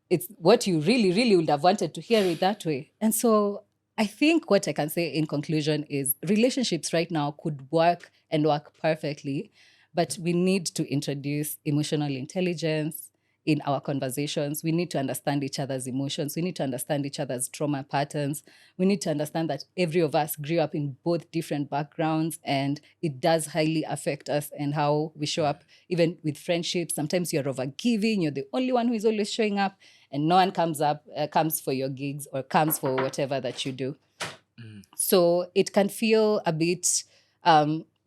Speaker 1: it's what you really, really would have wanted to hear it that way. And so I think what I can say in conclusion is relationships right now could work and work perfectly, but we need to introduce emotional intelligence in our conversations. We need to understand each other's emotions. We need to understand each other's trauma patterns. We need to understand that every of us grew up in both different backgrounds, and it does highly affect us and how we show up, even with friendships. Sometimes you're overgiving, you're the only one who is always showing up, and no one comes for your gigs or comes for whatever that you do. So it can feel a bit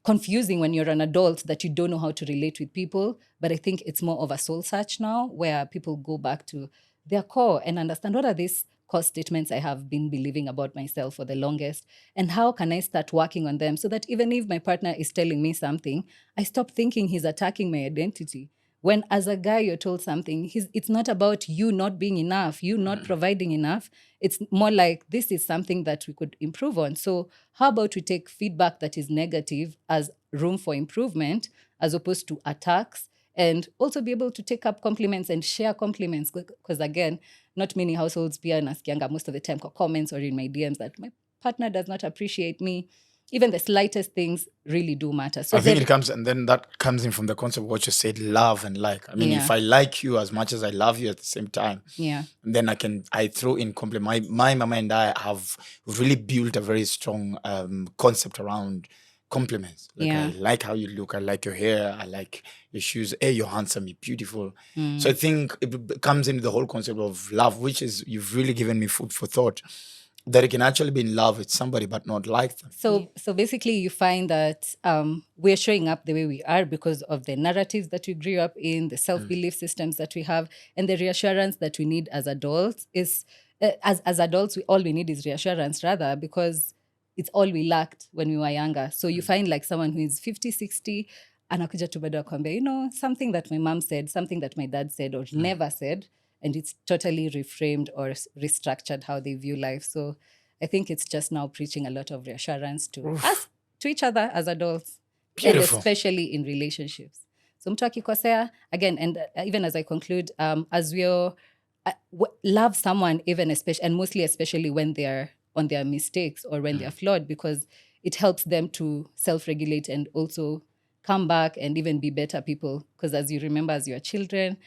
Speaker 1: confusing when you're an adult that you don't know how to relate with people. But I think it's more of a soul search now, where people go back to their core and understand, what are these core statements I have been believing about myself for the longest, and how can I start working on them so that even if my partner is telling me something, I stop thinking he's attacking my identity. When as a guy you're told something, it's not about you not being enough, you not providing enough. It's more like, this is something that we could improve on. So how about we take feedback that is negative as room for improvement, as opposed to attacks, and also be able to take up compliments and share compliments. Because again, not many households pia nasikianga most of the time kwa comments or in my DMs that my partner does not appreciate me. Even the slightest things really do matter. So
Speaker 2: I think it comes, and then that comes in from the concept of what you said, love and like. I mean, if I like you as much as I love you at the same time, then I throw in compliment. My mama and I have really built a very strong concept around compliments. Like, I like how you look, I like your hair, I like your shoes. Hey, you're handsome, you're beautiful. So I think it comes into the whole concept of love, which is, you've really given me food for thought, that it can actually be in love with somebody but not like them.
Speaker 1: So basically you find that we're showing up the way we are because of the narratives that we grew up in, the self-belief systems that we have, and the reassurance that we need as adults is, as adults, all we need is reassurance, rather, because it's all we lacked when we were younger. So you find like someone who is 50, 60, anakuja tu bado akwambia, something that my mom said, something that my dad said or never said, and it's totally reframed or restructured how they view life. So I think it's just now preaching a lot of reassurance to us, to each other as adults.
Speaker 2: Beautiful.
Speaker 1: And especially in relationships. So mtu akikosea, again, and even as I conclude, as we love someone, even especially, and mostly especially when they're on their mistakes or when they're flawed, because it helps them to self-regulate and also come back and even be better people. Because as you remember, as we are children,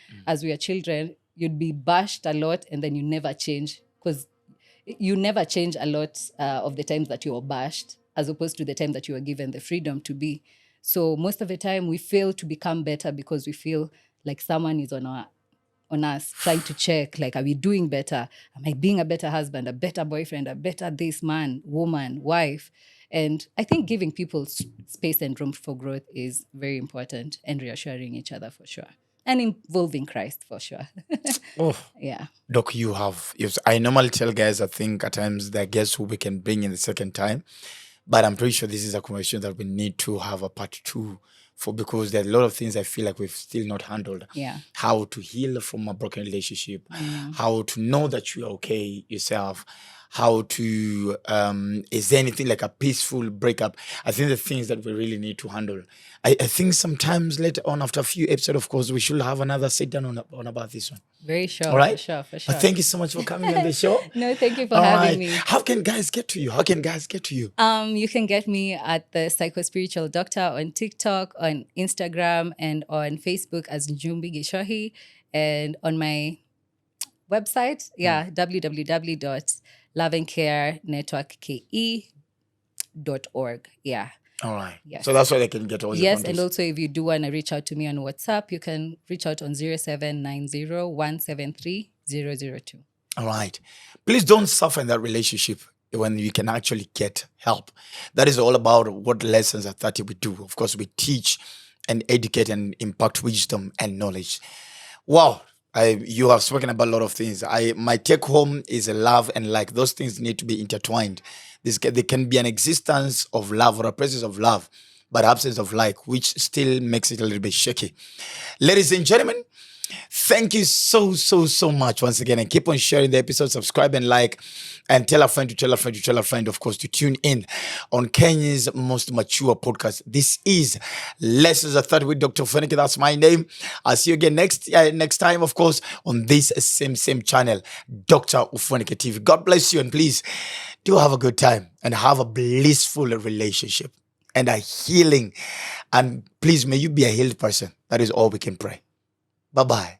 Speaker 1: you'd be bashed a lot and then you never change, because you never change a lot of the times that you were bashed, as opposed to the time that you were given the freedom to be. So most of the time we fail to become better because we feel like someone is on us trying to check, like, are we doing better? Am I being a better husband, a better boyfriend, a better this man, woman, wife? And I think giving people space and room for growth is very important, and reassuring each other for sure. And involving Christ for sure. Yeah.
Speaker 2: Doc, I normally tell guys, I think at times they're guests who we can bring in the second time, But I'm pretty sure this is a conversation that we need to have a part two for, because there are a lot of things I feel like we've still not handled.
Speaker 1: Yeah.
Speaker 2: How to heal from a broken relationship, how to know that you're okay yourself, how to is there anything like a peaceful breakup? I think the things that we really need to handle. I think sometimes later on, after a few episodes, of course, we should have another sit down on about this one.
Speaker 1: Very sure.
Speaker 2: All right.
Speaker 1: For sure. For
Speaker 2: But
Speaker 1: sure.
Speaker 2: thank you so much for coming on the show.
Speaker 1: No, thank you for
Speaker 2: All
Speaker 1: having
Speaker 2: right.
Speaker 1: me.
Speaker 2: How can guys get to you? How can guys get to you?
Speaker 1: You can get me at the Psychospiritual Doctor on TikTok, on Instagram, and on Facebook as Njumbi Gishohi, and on my website, www.loveandcarenetworkke.org. Yeah.
Speaker 2: All right.
Speaker 1: Yes.
Speaker 2: So that's where they can get all your
Speaker 1: Yes,
Speaker 2: contacts.
Speaker 1: and also if you do want to reach out to me on WhatsApp, you can reach out on 0790-173-002.
Speaker 2: All right. Please don't suffer in that relationship when you can actually get help. That is all about what Lessons at 30 we do. Of course, we teach and educate and impact wisdom and knowledge. Wow. You have spoken about a lot of things. My take home is love and like. Those things need to be intertwined. There can be an existence of love or a presence of love, but absence of like, which still makes it a little bit shaky. Ladies and gentlemen, thank you so much once again, and keep on sharing the episode, subscribe and like, and tell a friend to tell a friend to tell a friend, of course, to tune in on Kenya's most mature podcast. This is Lessons at 30 with Dr. Ofweneke. That's my name. I'll see you again next time, of course, on this same channel, Dr. Ofweneke TV. God bless you, and please do have a good time and have a blissful relationship and a healing. And please, may you be a healed person. That is all we can pray. Bye-bye.